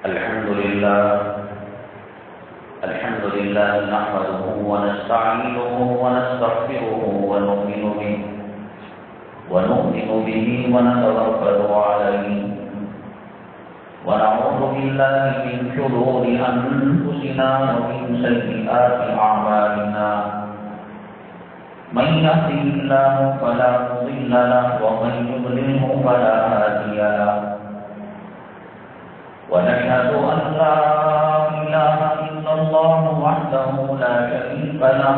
الحمد لله نحمده ونستعينه ونستغفره ونؤمن به ونتوكل عليه ونعوذ بالله من شرور أنفسنا ومن سيئات أعمالنا من يهده الله فلا مضل له ومن يضلله فلا هادي له ونشهد أن لا إله إلا الله وحده لا شريك له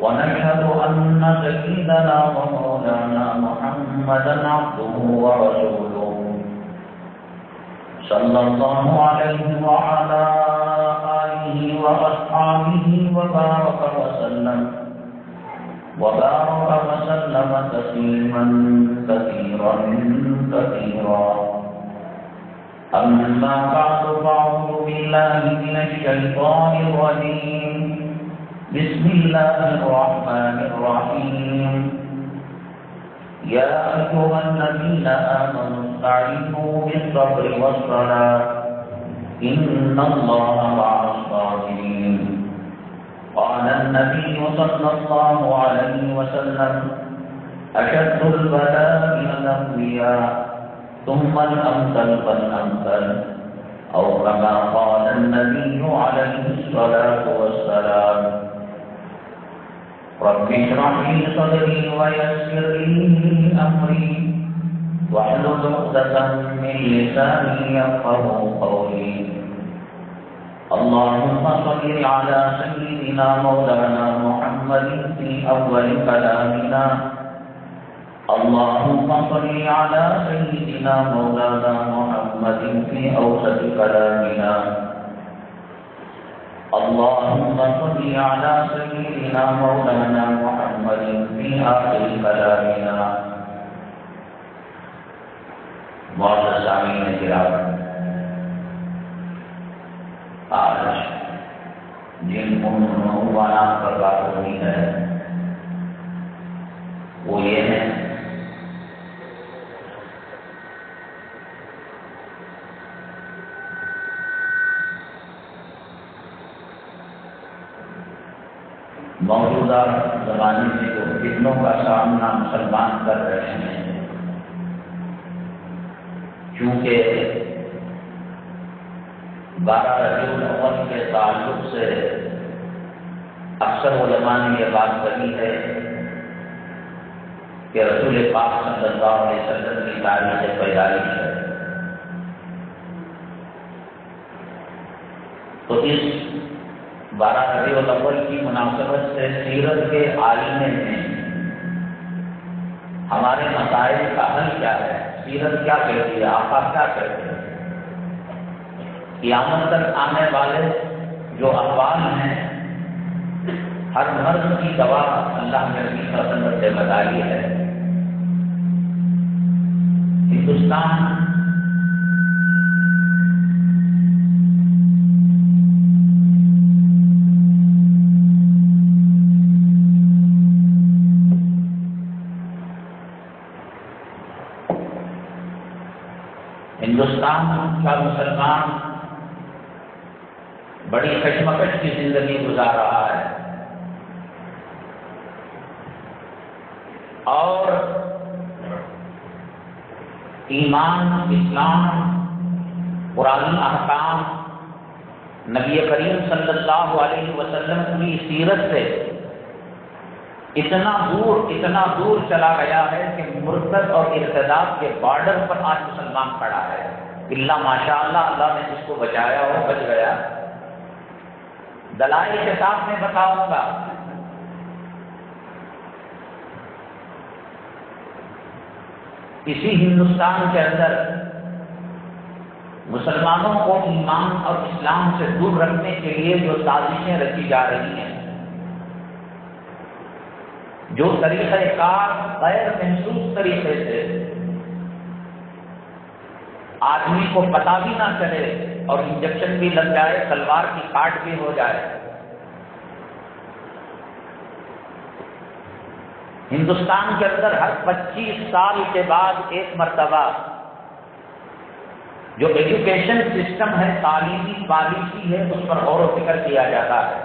ونشهد أن سيدنا ومولانا محمدا عبده ورسوله صلى الله عليه وعلى آله وأصحابه وبارك وسلم تسليما كثيرا أما بعد فأعوذ بالله من الشيطان الرجيم بسم الله الرحمن الرحيم يا أيها الذين آمنوا استعينوا بالصبر والصلاة إن الله مع الصابرين قال النبي صلى الله عليه وسلم أشد البلاء الأنبياء ثم الأمثل فالأمثل أو كما قال النبي عليه الصلاة والسلام رب اشرح لي صدري ويسر لي أمري واحلل عقدة من لساني يفقهوا قولي اللهم صل على سيدنا مولانا محمد في أول كلامنا اللهم صل على سيدنا مولانا محمد في أوسط كلامنا اللهم صل على سيدنا مولانا محمد في آخر كلامنا معزز سامعین کرام، آج جن عنوانات پر بات ہونی ہے وہ یہ ہے موجودہ زمانے میں جو فتنوں کا سامنا مسلمان کر رہے ہیں، چونکہ 12 ربیع الاول کے تعلق سے اکثر علماء نے یہ بات کہی ہے کہ رسول پاک صلی اللہ علیہ وسلم کی تاریخ پیدائش ہے، تو اس 12 ربیع الاول کی مناسبت سے سیرت کے عالم میں ہمارے مسائل کا حل کیا ہے، سیرت کیا کہتی ہے، آقا کیا کہتے ہیں، قیامت تک آنے والے جو احوال ہیں، ہر مرض کی دوا اللہ نے اپنی پسند سے بتائی ہے۔ ہندوستان کا مسلمان بڑی کشمکش کی زندگی گزار رہا ہے، اور ایمان، اسلام، قرآن احکام، نبی کریم صلی اللہ علیہ وسلم کی سیرت سے اتنا دور چلا گیا ہے کہ مرتد اور ارتداد کے بارڈر پر آج مسلمان کھڑا ہے۔ اللہ ماشاءاللہ، اللہ نے جس کو بچایا ہو بچ گیا۔ دلائل کے ساتھ میں بتاؤں گا۔ اسی ہندوستان کے اندر مسلمانوں کو ایمان اور اسلام سے دور رکھنے کے لیے جو سازشیں رچی جا رہی ہیں، جو طریقہ کار غیر محسوس طریقے سے آدمی کو پتہ بھی نہ چلے اور انجیکشن بھی لگ جائے، تلوار کی کاٹ بھی ہو جائے، ہندوستان کے اندر ہر 25 سال کے بعد ایک مرتبہ جو ایجوکیشن سسٹم ہے، تعلیمی پالیسی ہے، اس پر غور و فکر کیا جاتا ہے۔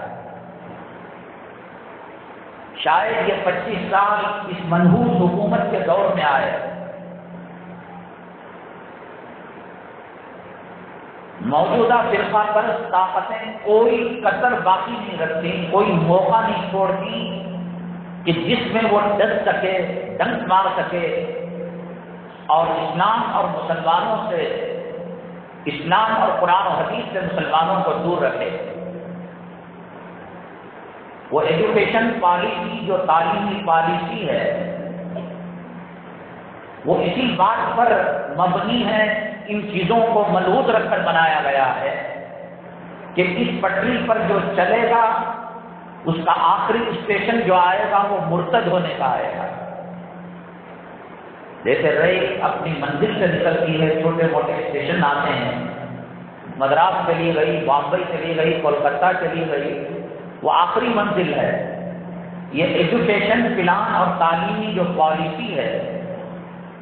شاید یہ 25 سال اس منحوس حکومت کے دور میں آئے، موجودہ فرقہ پرست طاقتیں کوئی کسر باقی نہیں رکھتی، کوئی موقع نہیں چھوڑتی کہ جس میں وہ ڈس سکے، ڈنک مار سکے اور اسلام اور مسلمانوں سے، اسلام اور قرآن و حدیث سے مسلمانوں کو دور رکھے۔ وہ ایجوکیشن پالیسی جو تعلیمی پالیسی ہے وہ اسی بات پر مبنی ہے، ان چیزوں کو ملحوظ رکھ کر بنایا گیا ہے کہ اس پٹری پر جو چلے گا اس کا آخری اسٹیشن جو آئے گا وہ مرتد ہونے کا آئے گا۔ جیسے ریل اپنی منزل سے نکلتی ہے، چھوٹے موٹے اسٹیشن آتے ہیں، مدراس چلی گئی، بامبئی چلی گئی، کولکتہ چلی گئی، وہ آخری منزل ہے۔ یہ ایجوکیشن پلان اور تعلیمی جو پالیسی ہے،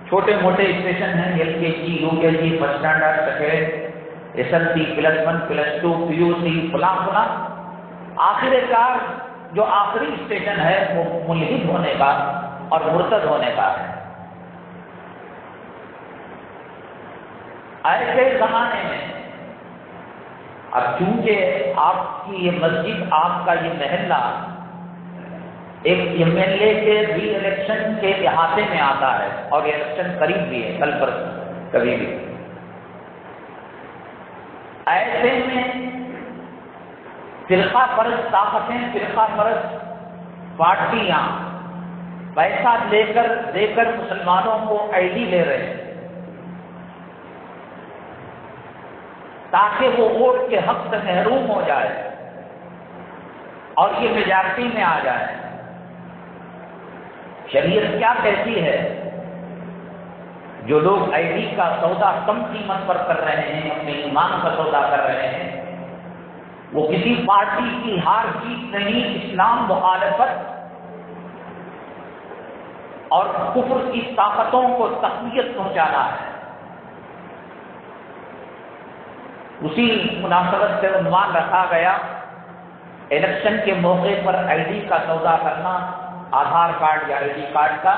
چھوٹے موٹے اسٹیشن ہیں، ایل کے G, U K G, first standard, second, S L C, +1 +2، P U C, فلاں فلاں، آخر کار جو آخری اسٹیشن ہے وہ ملحد ہونے کا اور مرتد ہونے کا ہے۔ ایسے زمانے میں اب چونکہ آپ کی یہ مسجد، آپ کا یہ محلہ ایک ایم ایل اے کے ری الیکشن کے احاطے میں آتا ہے اور یہ الیکشن قریب بھی ہے، کل پر کبھی بھی، ایسے میں فرقہ پرست طاقتیں، فرقہ پرست پارٹیاں پیسہ دے کر مسلمانوں کو آئی ڈی لے رہے ہیں تاکہ وہ ووٹ کے حق سے محروم ہو جائے اور یہ میجارٹی میں آ جائے۔ شریعت کیا کہتی ہے؟ جو لوگ آئی ڈی کا سودا کم قیمت پر کر رہے ہیں، اپنے ایمان کا سودا کر رہے ہیں، وہ کسی پارٹی کی ہار جیت نہیں، اسلام مخالفت اور کفر کی طاقتوں کو تقویت پہنچانا ہے۔ اسی مناسبت سے عنوان رکھا گیا، الیکشن کے موقع پر آئی ڈی کا سودا کرنا، آدھار کارڈ یا آئی ڈی کارڈ کا،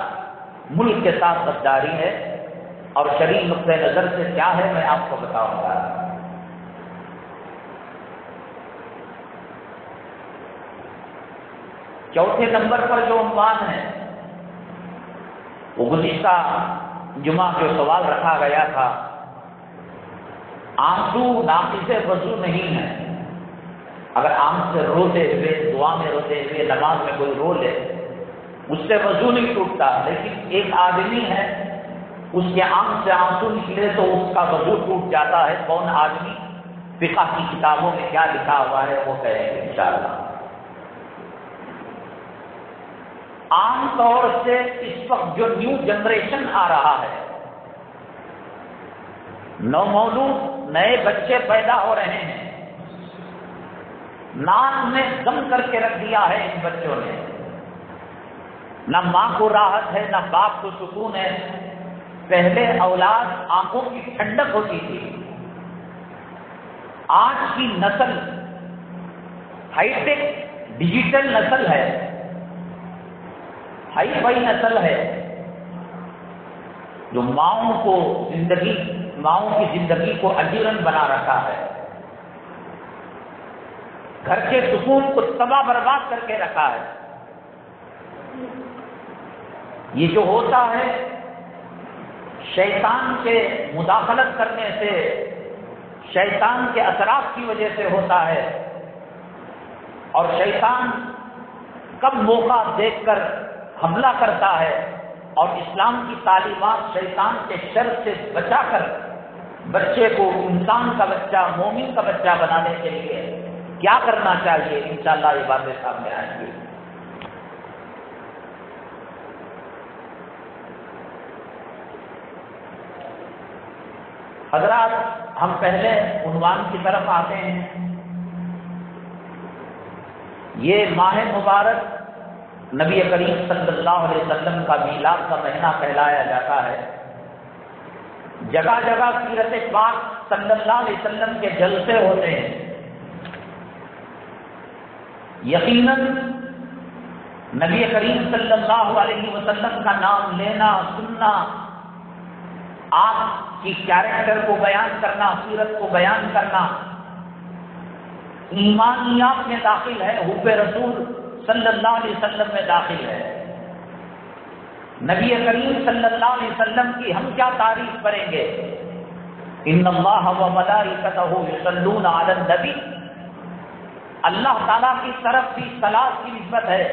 ملک کے ساتھ غداری ہے، اور شرعی نقطۂ نظر سے کیا ہے میں آپ کو بتاؤں گا۔ چوتھے نمبر پر جو عنوان ہے وہ گزشتہ جمعہ جو سوال رکھا گیا تھا، آنسو ناقص وضو نہیں ہے۔ اگر آنکھ سے روتے ہوئے، دعا میں روتے ہوئے، نماز میں کوئی رو لے، اس سے وضو نہیں ٹوٹتا، لیکن ایک آدمی ہے اس کے آنکھ سے آنسو نکلے تو اس کا وضو ٹوٹ جاتا ہے۔ کون آدمی؟ فقہ کی کتابوں میں کیا لکھا ہوا ہے وہ کہیں گے انشاءاللہ۔ عام طور سے اس وقت جو نیو جنریشن آ رہا ہے، نومولود نئے بچے پیدا ہو رہے ہیں، ناک میں دم کر کے رکھ دیا ہے ان بچوں نے، نہ ماں کو راحت ہے نہ باپ کو سکون ہے۔ پہلے اولاد آنکھوں کی ٹھنڈک ہوتی تھی، آج کی نسل ہائی ٹیک ڈیجیٹل نسل ہے، ہائی فائی نسل ہے، جو ماؤں کی زندگی کو اجیرن بنا رکھا ہے، گھر کے سکون کو تباہ برباد کر کے رکھا ہے۔ یہ جو ہوتا ہے شیطان کے مداخلت کرنے سے، شیطان کے اثرات کی وجہ سے ہوتا ہے، اور شیطان کب موقع دیکھ کر حملہ کرتا ہے، اور اسلام کی تعلیمات شیطان کے شر سے بچا کر بچے کو انسان کا بچہ، مومن کا بچہ بنانے کے لیے کیا کرنا چاہیے، انشاءاللہ یہ باتیں سامنے آئیں گی۔ حضرات، ہم پہلے عنوان کی طرف آتے ہیں۔ یہ ماہ مبارک نبی کریم صلی اللہ علیہ وسلم کا میلاد کا مہینہ کہلایا جاتا ہے۔ جگہ جگہ سیرت پاک صلی اللہ علیہ وسلم کے جلسے ہوتے ہیں، یقیناً نبی کریم صلی اللہ علیہ وسلم کا نام لینا، سننا، آپ کی کیریکٹر کو بیان کرنا، سیرت کو بیان کرنا ایمانیات میں داخل ہے، حب رسول صلی اللہ علیہ وسلم میں داخل ہے۔ نبی کریم صلی اللہ علیہ وسلم کی ہم کیا تعریف کریں گے؟ ان اللہ و ملائکتہ یصلون علی النبی، اللہ تعالیٰ کی طرف بھی صلاۃ کی نسبت ہے،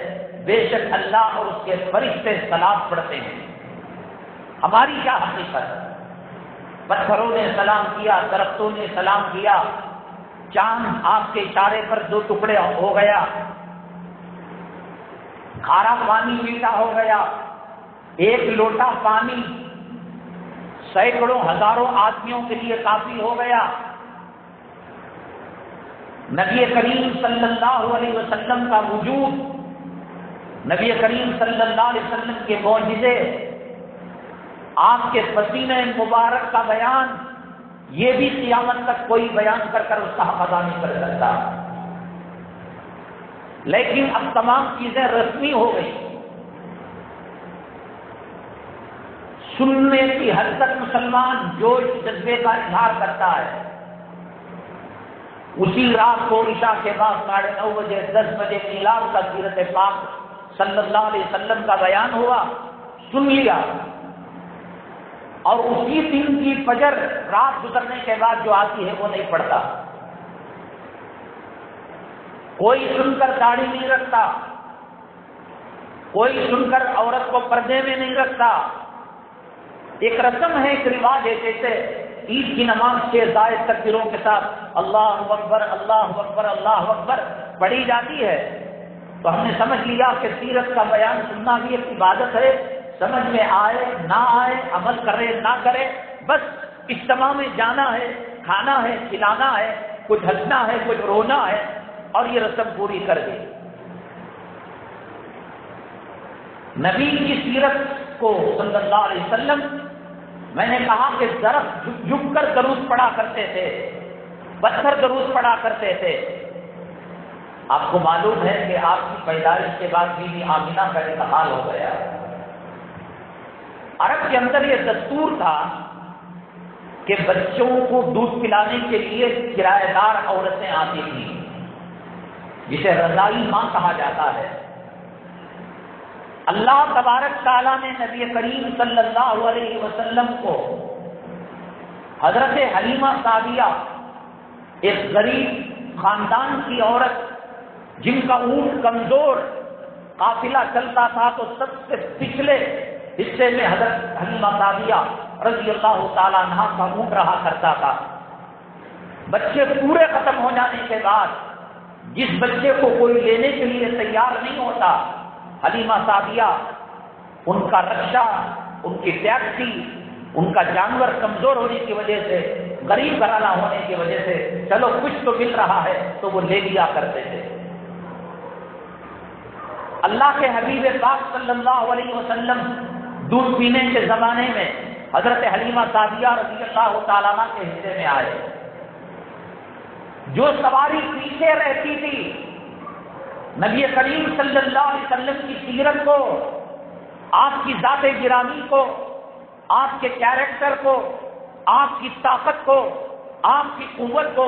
بے شک اللہ اور اس کے فرشتے صلاۃ پڑھتے ہیں۔ ہماری کیا حقیقت؟ پتھروں نے سلام کیا، درختوں نے سلام کیا، چاند آپ کے اشارے پر 2 ٹکڑے ہو گیا، کھارا پانی میٹھا ہو گیا، 1 لوٹا پانی سینکڑوں ہزاروں آدمیوں کے لیے کافی ہو گیا۔ نبی کریم صلی اللہ علیہ وسلم کا وجود، نبی کریم صلی اللہ علیہ وسلم کے معجزے، آپ کے پسینہ مبارک کا بیان، یہ بھی قیامت تک کوئی بیان کر کر اس کا حق ادا نہیں کر سکتا۔ لیکن اب تمام چیزیں رسمی ہو گئی، سننے کی حد تک مسلمان جوش جذبے کا اظہار کرتا ہے۔ اسی رات کو عشاء کے بعد 9:30 بجے 10 بجے میلاد کا سیرت پاک صلی اللہ علیہ وسلم کا بیان ہوا، سن لیا، اور اسی دن کی فجر رات گزرنے کے بعد جو آتی ہے وہ نہیں پڑتا۔ کوئی سن کر داڑھی نہیں رکھتا، کوئی سن کر عورت کو پردے میں نہیں رکھتا۔ ایک رسم ہے، ایک رواج ہے، جیسے عید کی نماز 6 زائد تکبیروں کے ساتھ اللہ اکبر اللہ اکبر اللہ اکبر پڑھی جاتی ہے، تو ہم نے سمجھ لیا کہ سیرت کا بیان سننا بھی ایک عبادت ہے، سمجھ میں آئے نہ آئے، عمل کرے نہ کرے، بس اجتماع میں جانا ہے، کھانا ہے، کھلانا ہے، کچھ ہنسنا ہے، کچھ رونا ہے، اور یہ رسم پوری کر دی۔ نبی کی سیرت کو صلی اللہ علیہ وسلم، میں نے کہا کہ درخت جھک کر درود پڑھا کرتے تھے، پتھر درود پڑھا کرتے تھے۔ آپ کو معلوم ہے کہ آپ کی پیدائش کے بعد بی بی آمینہ کا انتقال ہو گیا۔ عرب کے اندر یہ دستور تھا کہ بچوں کو دودھ پلانے کے لیے کرایہ دار عورتیں آتی تھیں، جسے رضائی ماں کہا جاتا ہے۔ اللہ تبارک تعالیٰ نے نبی کریم صلی اللہ علیہ وسلم کو حضرت حلیمہ سعدیہ، ایک غریب خاندان کی عورت جن کا اونٹ کمزور، قافلہ چلتا تھا تو سب سے پچھلے حصے میں حضرت حلیمہ سعدیہ رضی اللہ تعالیٰ عنہا کا اونٹ رہا کرتا تھا۔ بچے پورے ختم ہو جانے کے بعد جس بچے کو کوئی لینے کے لیے تیار نہیں ہوتا، حلیمہ سعدیہ ان کا رکشہ، ان کی ٹیکسی، ان کا جانور کمزور ہونے کی وجہ سے، غریب گھرانہ ہونے کی وجہ سے، چلو کچھ تو مل رہا ہے تو وہ لے لیا کرتے تھے۔ اللہ کے حبیب پاک صلی اللہ علیہ وسلم دودھ پینے کے زمانے میں حضرت حلیمہ سعدیہ رضی اللہ تعالیٰ عنہ کے حصے میں آئے۔ جو سواری پیچھے رہتی تھی، نبی کریم صلی اللہ علیہ وسلم کی سیرت کو، آپ کی ذات گرامی کو، آپ کے کیریکٹر کو، آپ کی طاقت کو، آپ کی قوت کو،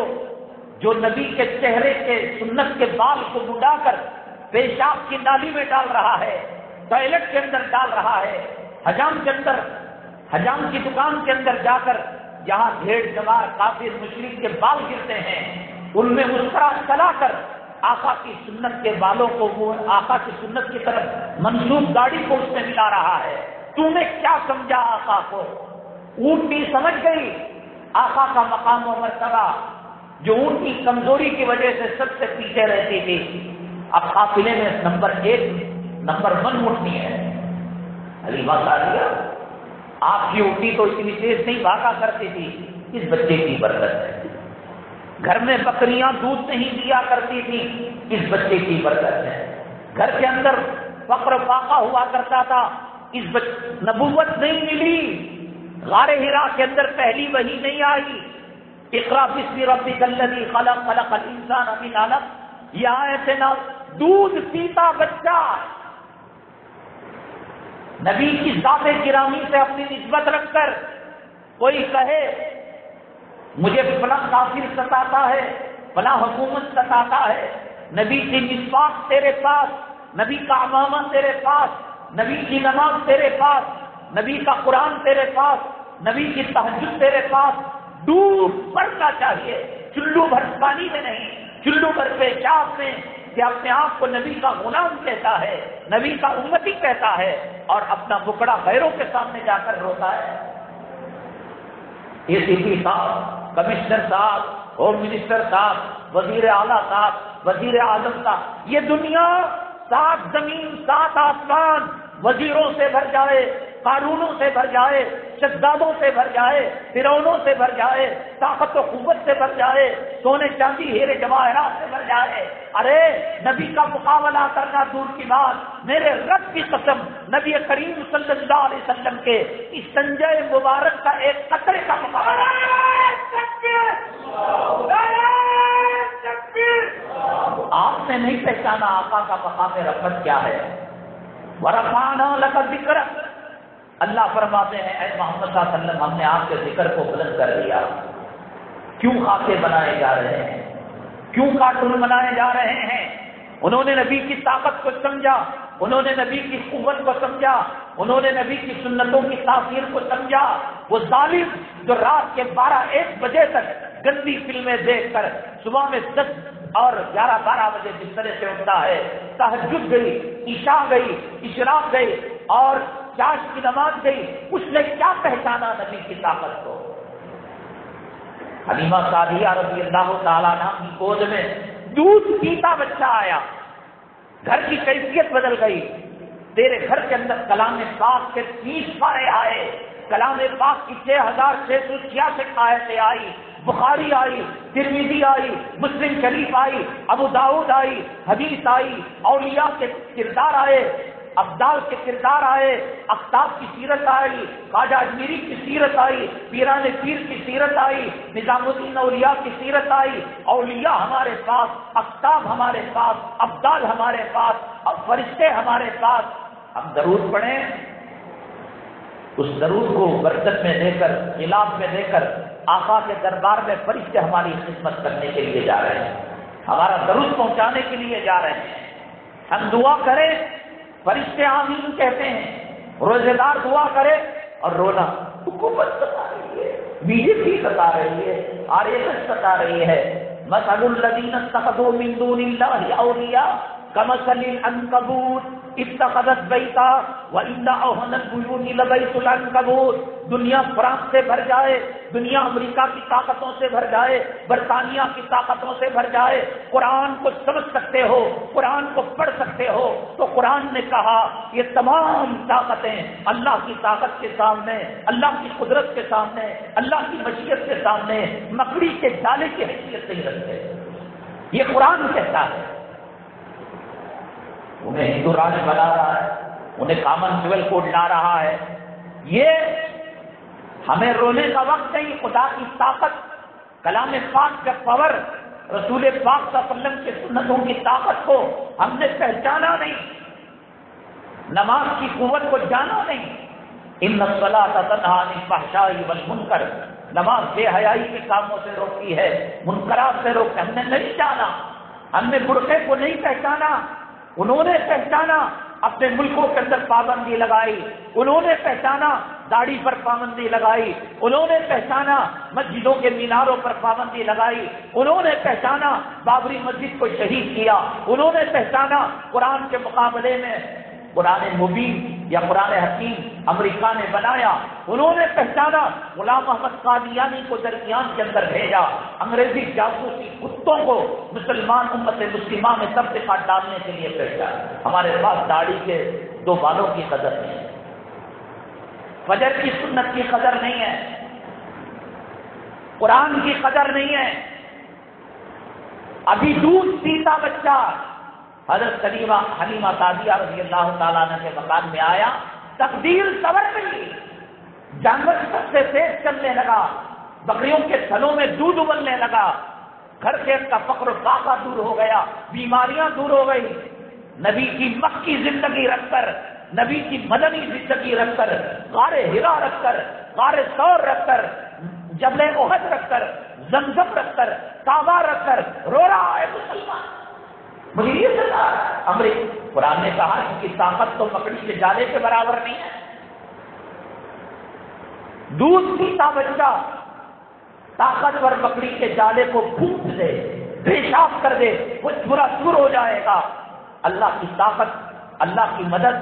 جو نبی کے چہرے کے سنت کے بال کو مڈا کر پیشاب کی نالی میں ڈال رہا ہے، ٹوائلٹ کے اندر ڈال رہا ہے، حجام کے اندر، حجام کی دکان کے اندر جا کر جہاں بھیڑ جمار کافر مشرک کے بال گرتے ہیں ان میں مسکرا چلا کر آقا کی سنت کے بالوں کو، وہ آقا کی سنت کی طرف منسوب گاڑی کو اس میں ملا رہا ہے۔ تو نے کیا سمجھا آقا کو؟ اونٹنی سمجھ گئی آقا کا مقام و مرتبہ، جو اونٹنی کمزوری کی وجہ سے سب سے پیچھے رہتی تھی، اب قافلے میں نمبر 1 نمبر 1 اونٹنی ہے۔ حلیمہ سعدیہ، آپ کی اونٹنی تو اتنی تیز نہیں بھاگا کرتی تھی، اس بچے کی برکت ہے۔ گھر میں بکریاں دودھ نہیں دیا کرتی تھی، اس بچے کی برکت ہے۔ گھر کے اندر فقر فاقہ ہوا کرتا تھا، اس نبوت نہیں ملی، غار حرا کے اندر پہلی وحی نہیں آئی، اقرا بسم ربک الذی خلق خلق الانسان من علق، یہ آیت دودھ پیتا بچہ نبی کی ذات گرامی سے اپنی نسبت رکھ کر کوئی کہے مجھے فلاں کافر ستاتا ہے، فلاں حکومت ستاتا ہے، نبی کی مسواک تیرے پاس، نبی کا امامہ تیرے پاس، نبی کی نماز تیرے پاس، نبی کا قرآن تیرے پاس، نبی کی تہجد تیرے پاس، ڈوب پڑنا چاہیے، چلو بھر پانی میں نہیں، چلو بھر پیشاب میں، کہ اپنے آپ کو نبی کا غلام کہتا ہے، نبی کا امتی کہتا ہے، اور اپنا بکڑا غیروں کے سامنے جا کر روتا ہے۔ یہ سی پی صاحب، کمشنر صاحب، ہوم منسٹر صاحب، وزیر اعلیٰ صاحب، وزیر اعظم صاحب، یہ دنیا 7 زمین 7 آسمان وزیروں سے بھر جائے، قارونوں سے بھر جائے، شدادوں سے بھر جائے، فرعونوں سے بھر جائے، طاقت و قوت سے بھر جائے، سونے چاندی ہیرے جواہرات سے بھر جائے، ارے نبی کا مقابلہ کرنا دور کی بات، میرے رب کی قسم نبی کریم صلی اللہ علیہ وسلم کے اس سنجے مبارک کا ایک قطرے کا مقابلہ، آپ نے نہیں پہچانا آقا کا مقام رحمت کیا ہے۔ وَرَفَعْنَا لَكَ ذِكْرَكَ، اللہ فرماتے ہیں اے محمد صلی اللہ علیہ وسلم ہم نے آپ کے ذکر کو بلند کر دیا۔ کیوں خاکے بنائے جا رہے ہیں، کیوں کارٹون بنائے جا رہے ہیں؟ انہوں نے نبی کی طاقت کو سمجھا، انہوں نے نبی کی قوت کو سمجھا، انہوں نے نبی کی سنتوں کی تاثیر کو سمجھا۔ وہ ظالم جو رات کے 12-1 بجے تک گندی فلمیں دیکھ کر صبح میں 10 اور 11-12 بجے بسترے سے اٹھتا ہے، تہجد گئی، عشاء گئی، اشراق گئی اور چاش کی نماز گئی، اس نے کیا پہچانا نبی کی طاقت کو؟ حلیمہ سعدیہ رضی اللہ تعالیٰ عنہ کی گود میں دودھ پیتا بچہ آیا، گھر کی کیفیت بدل گئی، تیرے گھر کے اندر کلام پاک کے 30 پارے آئے، کلام پاک کی 6666 آیتیں آئی، بخاری آئی، ترمذی آئی، مسلم شریف آئی، ابو داؤد آئی، حدیث آئی، اولیاء کے کردار آئے، ابدال کے کردار آئے، اقطاب کی سیرت آئی، خواجہ اجمیری کی سیرت آئی، پیران پیر کی سیرت آئی، نظام الدین اولیاء کی سیرت آئی، اولیاء ہمارے پاس، اقطاب ہمارے پاس، ابدال ہمارے پاس، اب فرشتے ہمارے پاس۔ ہم درود پڑھیں، اس درود کو برکت میں دے کر، خلاف میں دے کر آقا کے دربار میں فرشتے ہماری خدمت کرنے کے لیے جا رہے ہیں، ہمارا درود پہنچانے کے لیے جا رہے ہیں۔ ہم دعا کریں، فرشتے آمین کہتے ہیں، روزے دار دعا کرے اور رونا، حکومت ستا رہی ہے، بی جے پی ستا رہی ہے، RSS ستا رہی ہے۔ مثل الذین اتخذوا من دون اللہ اولیاء کمثل العنکبوت اتخذت بیتا وان اوہن البیوت لبیت العنکبوت۔ دنیا فرانس سے بھر جائے، دنیا امریکہ کی طاقتوں سے بھر جائے، برطانیہ کی طاقتوں سے بھر جائے، قرآن کو سمجھ سکتے ہو، قرآن کو پڑھ سکتے ہو، تو قرآن نے کہا یہ تمام طاقتیں اللہ کی طاقت کے سامنے، اللہ کی قدرت کے سامنے، اللہ کی مشیت کے سامنے مکڑی کے جالے کی حیثیت نہیں رکھتے۔ یہ قرآن کہتا ہے۔ انہیں ہندو راج بنا رہا ہے، انہیں کامن ویلتھ کوڈ لا رہا ہے، یہ ہمیں رونے کا وقت نہیں۔ خدا کی طاقت، کلام پاک کا پاور، رسول پاک صلی اللہ علیہ وسلم کے سنتوں کی طاقت کو ہم نے پہچانا نہیں، نماز کی قوت کو جانا نہیں۔ ان الصلاۃ تنہی عن الفحشاء والمنکر، نماز بے حیائی کے کاموں سے روکتی ہے، منکرات سے روکتی ہے۔ ہم نے نہیں جانا، ہم نے برقعے کو نہیں پہچانا، انہوں نے پہچانا، اپنے ملکوں کے اندر پابندی لگائی، انہوں نے پہچانا، داڑھی پر پابندی لگائی، انہوں نے پہچانا، مسجدوں کے میناروں پر پابندی لگائی، انہوں نے پہچانا، بابری مسجد کو شہید کیا، انہوں نے پہچانا، قرآن کے مقابلے میں قرآن مبین یا قرآن حکیم امریکہ نے بنایا، انہوں نے پہچانا، غلام محمد قادیانی کو درمیان کے اندر بھیجا، انگریزی جاسوسی کتوں کو مسلمان امت مسلمہ میں تفرقہ ڈالنے کے لیے بھیجا۔ ہمارے پاس داڑھی کے 2 بالوں کی قدر نہیں ہے، فجر کی سنت کی قدر نہیں ہے، قرآن کی قدر نہیں ہے۔ ابھی دودھ پیتا بچہ حضرت حلیمہ سعدیہ رضی اللہ تعالیٰ عنہ کے مکان میں آیا، تقدیر صبر گئی، جانور سب سے تیز چلنے لگا، بکریوں کے تھنوں میں دودھ ابلنے لگا، گھر کے کا فقر و فاقہ دور ہو گیا، بیماریاں دور ہو گئی. نبی کی مکی زندگی رکھ کر، نبی کی مدنی زندگی رکھ کر، غار ہرا رکھ کر، غار ثور رکھ کر، جبل احد رکھ کر، زمزم رکھ کر، کعبہ رکھ کر رو رہا ہے مسلمان. مجھے یہ سزا قرآن نے کہا اس کی طاقت تو مکڑی کے جالے کے برابر نہیں ہے. دودھ پیتا بچہ طاقتور مکڑی کے جالے کو پھونک دے، پیشاب کر دے، وہ پورا دور ہو جائے گا. اللہ کی طاقت، اللہ کی مدد،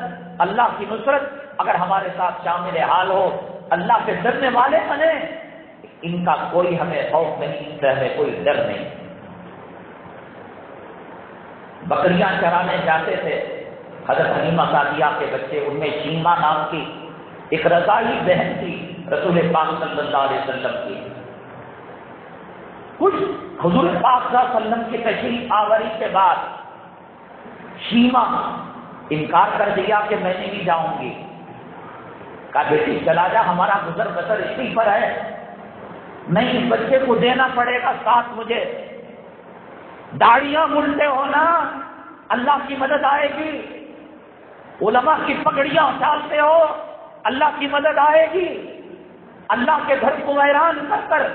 اللہ کی نصرت اگر ہمارے ساتھ شامل حال ہو، اللہ سے ڈرنے والے بنے، ان کا کوئی ہمیں خوف نہیں، ان سے ہمیں کوئی ڈر نہیں. بکریاں چرانے جاتے تھے حضرت حلیمہ سعدیہ کے بچے، ان میں شیما نام کی ایک رضاعی بہن تھی رسول پاک صلی اللہ علیہ وسلم کی. کچھ حضور پاک صلی اللہ علیہ وسلم کی تشریف آوری کے بعد شیما انکار کر دیا کہ میں نہیں جاؤں گی. کہا بیٹی چلا جا، ہمارا گزر بسر اسی پر ہے، نہیں اس بچے کو دینا پڑے گا ساتھ مجھے. داڑیاں ملتے ہو نا، اللہ کی مدد آئے گی. علماء کی پگڑیاں اچھالتے ہو، اللہ کی مدد آئے گی. اللہ کے گھر کو ویران کر کر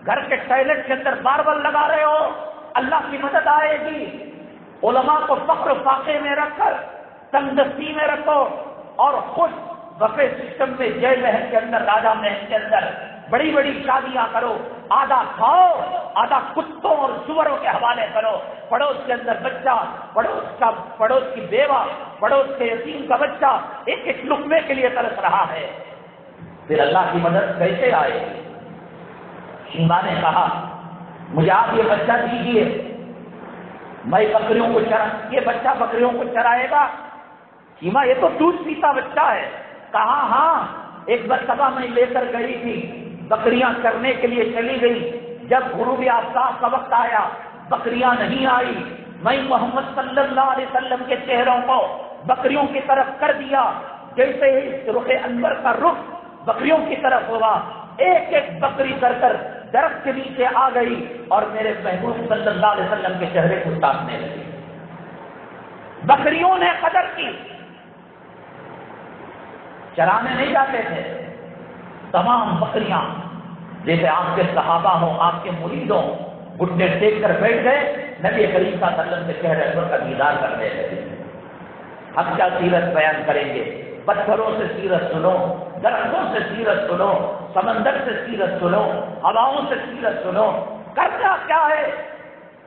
گھر کے ٹوائلٹ کے اندر ماربل لگا رہے ہو، اللہ کی مدد آئے گی. علماء کو فقر و فاقے میں رکھ کر تنگ دستی میں رکھو اور خود بفے سسٹم میں جے محل کے اندر، راجا محل کے اندر بڑی بڑی شادیاں کرو، آدھا کھاؤ آدھا کتوں اور سوروں کے حوالے کرو. پڑوس کے اندر بچہ، پڑوس کی بیوہ، پڑوس کے یتیم کا بچہ ایک ایک لقمے کے لیے ترس رہا ہے. پھر اللہ کی مدد کیسے آئے گی؟ شیما نے کہا مجھے آپ یہ بچہ دیجیے، میں بکریوں کو یہ بچہ بکریوں کو چرائے گا. شیما یہ تو دودھ پیتا بچہ ہے. کہا ہاں، ایک مرتبہ میں لے کر گئی تھی، بکریاں چرنے کے لیے چلی گئی. جب غروب آفتاب کا وقت آیا بکریاں نہیں آئی. میں محمد صلی اللہ علیہ وسلم کے چہروں کو بکریوں کی طرف کر دیا. جیسے ہی رخ انور کا رخ بکریوں کی طرف ہوا، ایک ایک بکری کر کر درخت کے نیچے آ گئی اور میرے محبوب صلی اللہ علیہ وسلم کے چہرے کو تاکنے لگی. بکریوں نے قدر کی. چرانے نہیں جاتے تھے، تمام بکریاں جیسے آپ کے صحابہ ہوں، آپ کے مرید ہوں، گھٹنے ٹیک کر بیٹھ گئے، نبی کریم صلی اللہ علیہ وسلم کے چہرے پر کا دیدار کرنے لگے. ہم کیا سیرت بیان کریں گے؟ پتھروں سے سیرت سنو، درختوں سے سیرت سنو، سمندر سے سیرت سنو، ہواؤں سے سیرت سنو. کرنا کیا ہے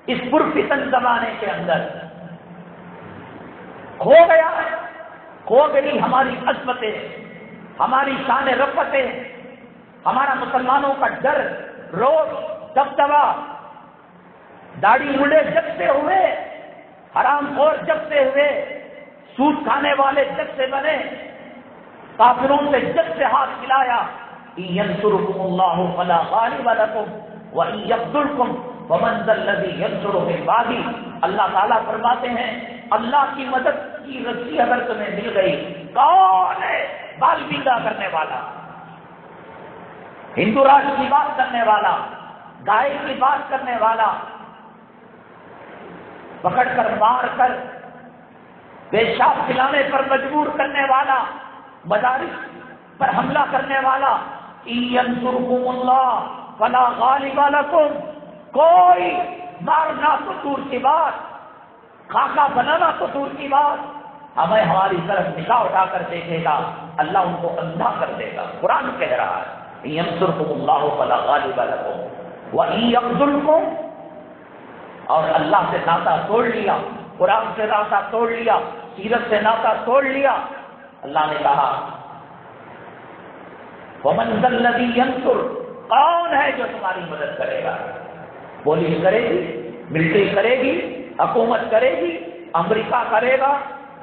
اس پرفتن زمانے کے اندر؟ کھو گئی ہماری عظمتیں، ہماری شان رفتیں، ہمارا مسلمانوں کا ڈر، روب، دبدبا. داڑھی مڑے جب سے ہوئے، حرام خور جب سے ہوئے، سود کھانے والے جب سے بنے، کافروں سے جب سے ہاتھ ملایا. ينصركم الله فلا غالب لكم وإن يخذلكم فمن ذا الذي ينصره من بعده. اللہ تعالیٰ فرماتے ہیں اللہ کی مدد کی رسی اگر تمہیں مل گئی، کون ہے بال بیگا کرنے والا، ہندو راج کی بات کرنے والا، گائے کی بات کرنے والا، پکڑ کر مار کر پیشاب پلانے پر مجبور کرنے والا، مدارس پر حملہ کرنے والا. ينصركم الله فلا غالب لكم. کوئی مارنا تو دور کی بات، خاکہ بنانا تو دور کی بات، ہمیں ہماری طرف نگاہ اٹھا کر دیکھے گا، اللہ ان کو اندھا کر دے گا. قرآن کہہ رہا ہے ينصركم الله فلا غالب لكم وإن يخذلكم. اور اللہ سے ناطہ توڑ لیا، قرآن سے ناطہ توڑ لیا، سیرت سے ناطہ توڑ لیا. اللہ نے کہا وَمَنْ ذَا الَّذِي يَنْصُرُ. کون ہے جو تمہاری مدد کرے گا؟ پولیس کرے گی، ملٹری کرے گی، حکومت کرے گی، امریکہ کرے گا،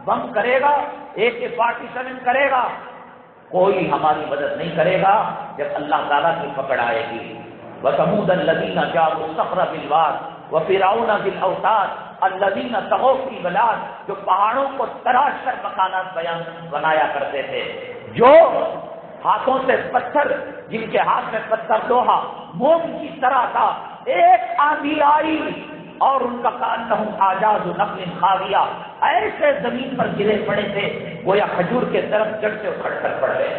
بم کرے گا، AK-47 کرے گا. کوئی ہماری مدد نہیں کرے گا جب اللہ تعالیٰ کی پکڑ آئے گی. وَثَمُودَ الَّذِينَ جَابُوا الصَّخْرَ بِالْوَادِ وَفِرْعَوْنَ ذِي الْأَوْتَادِ الَّذِينَ طَغَوْا فِي الْبِلَادِ. جو پہاڑوں کو تراش کر مکانات بنایا کرتے تھے، جو ہاتھوں سے پتھر، جن کے ہاتھ میں پتھر لوہا موم کی طرح تھا، ایک آندھی آئی اور ان کا کانہم اعجاز نخل خاویہ، ایسے زمین پر گرے پڑے تھے گویا کھجور کے درخت جڑ سے اکھڑ کر پڑ گئے۔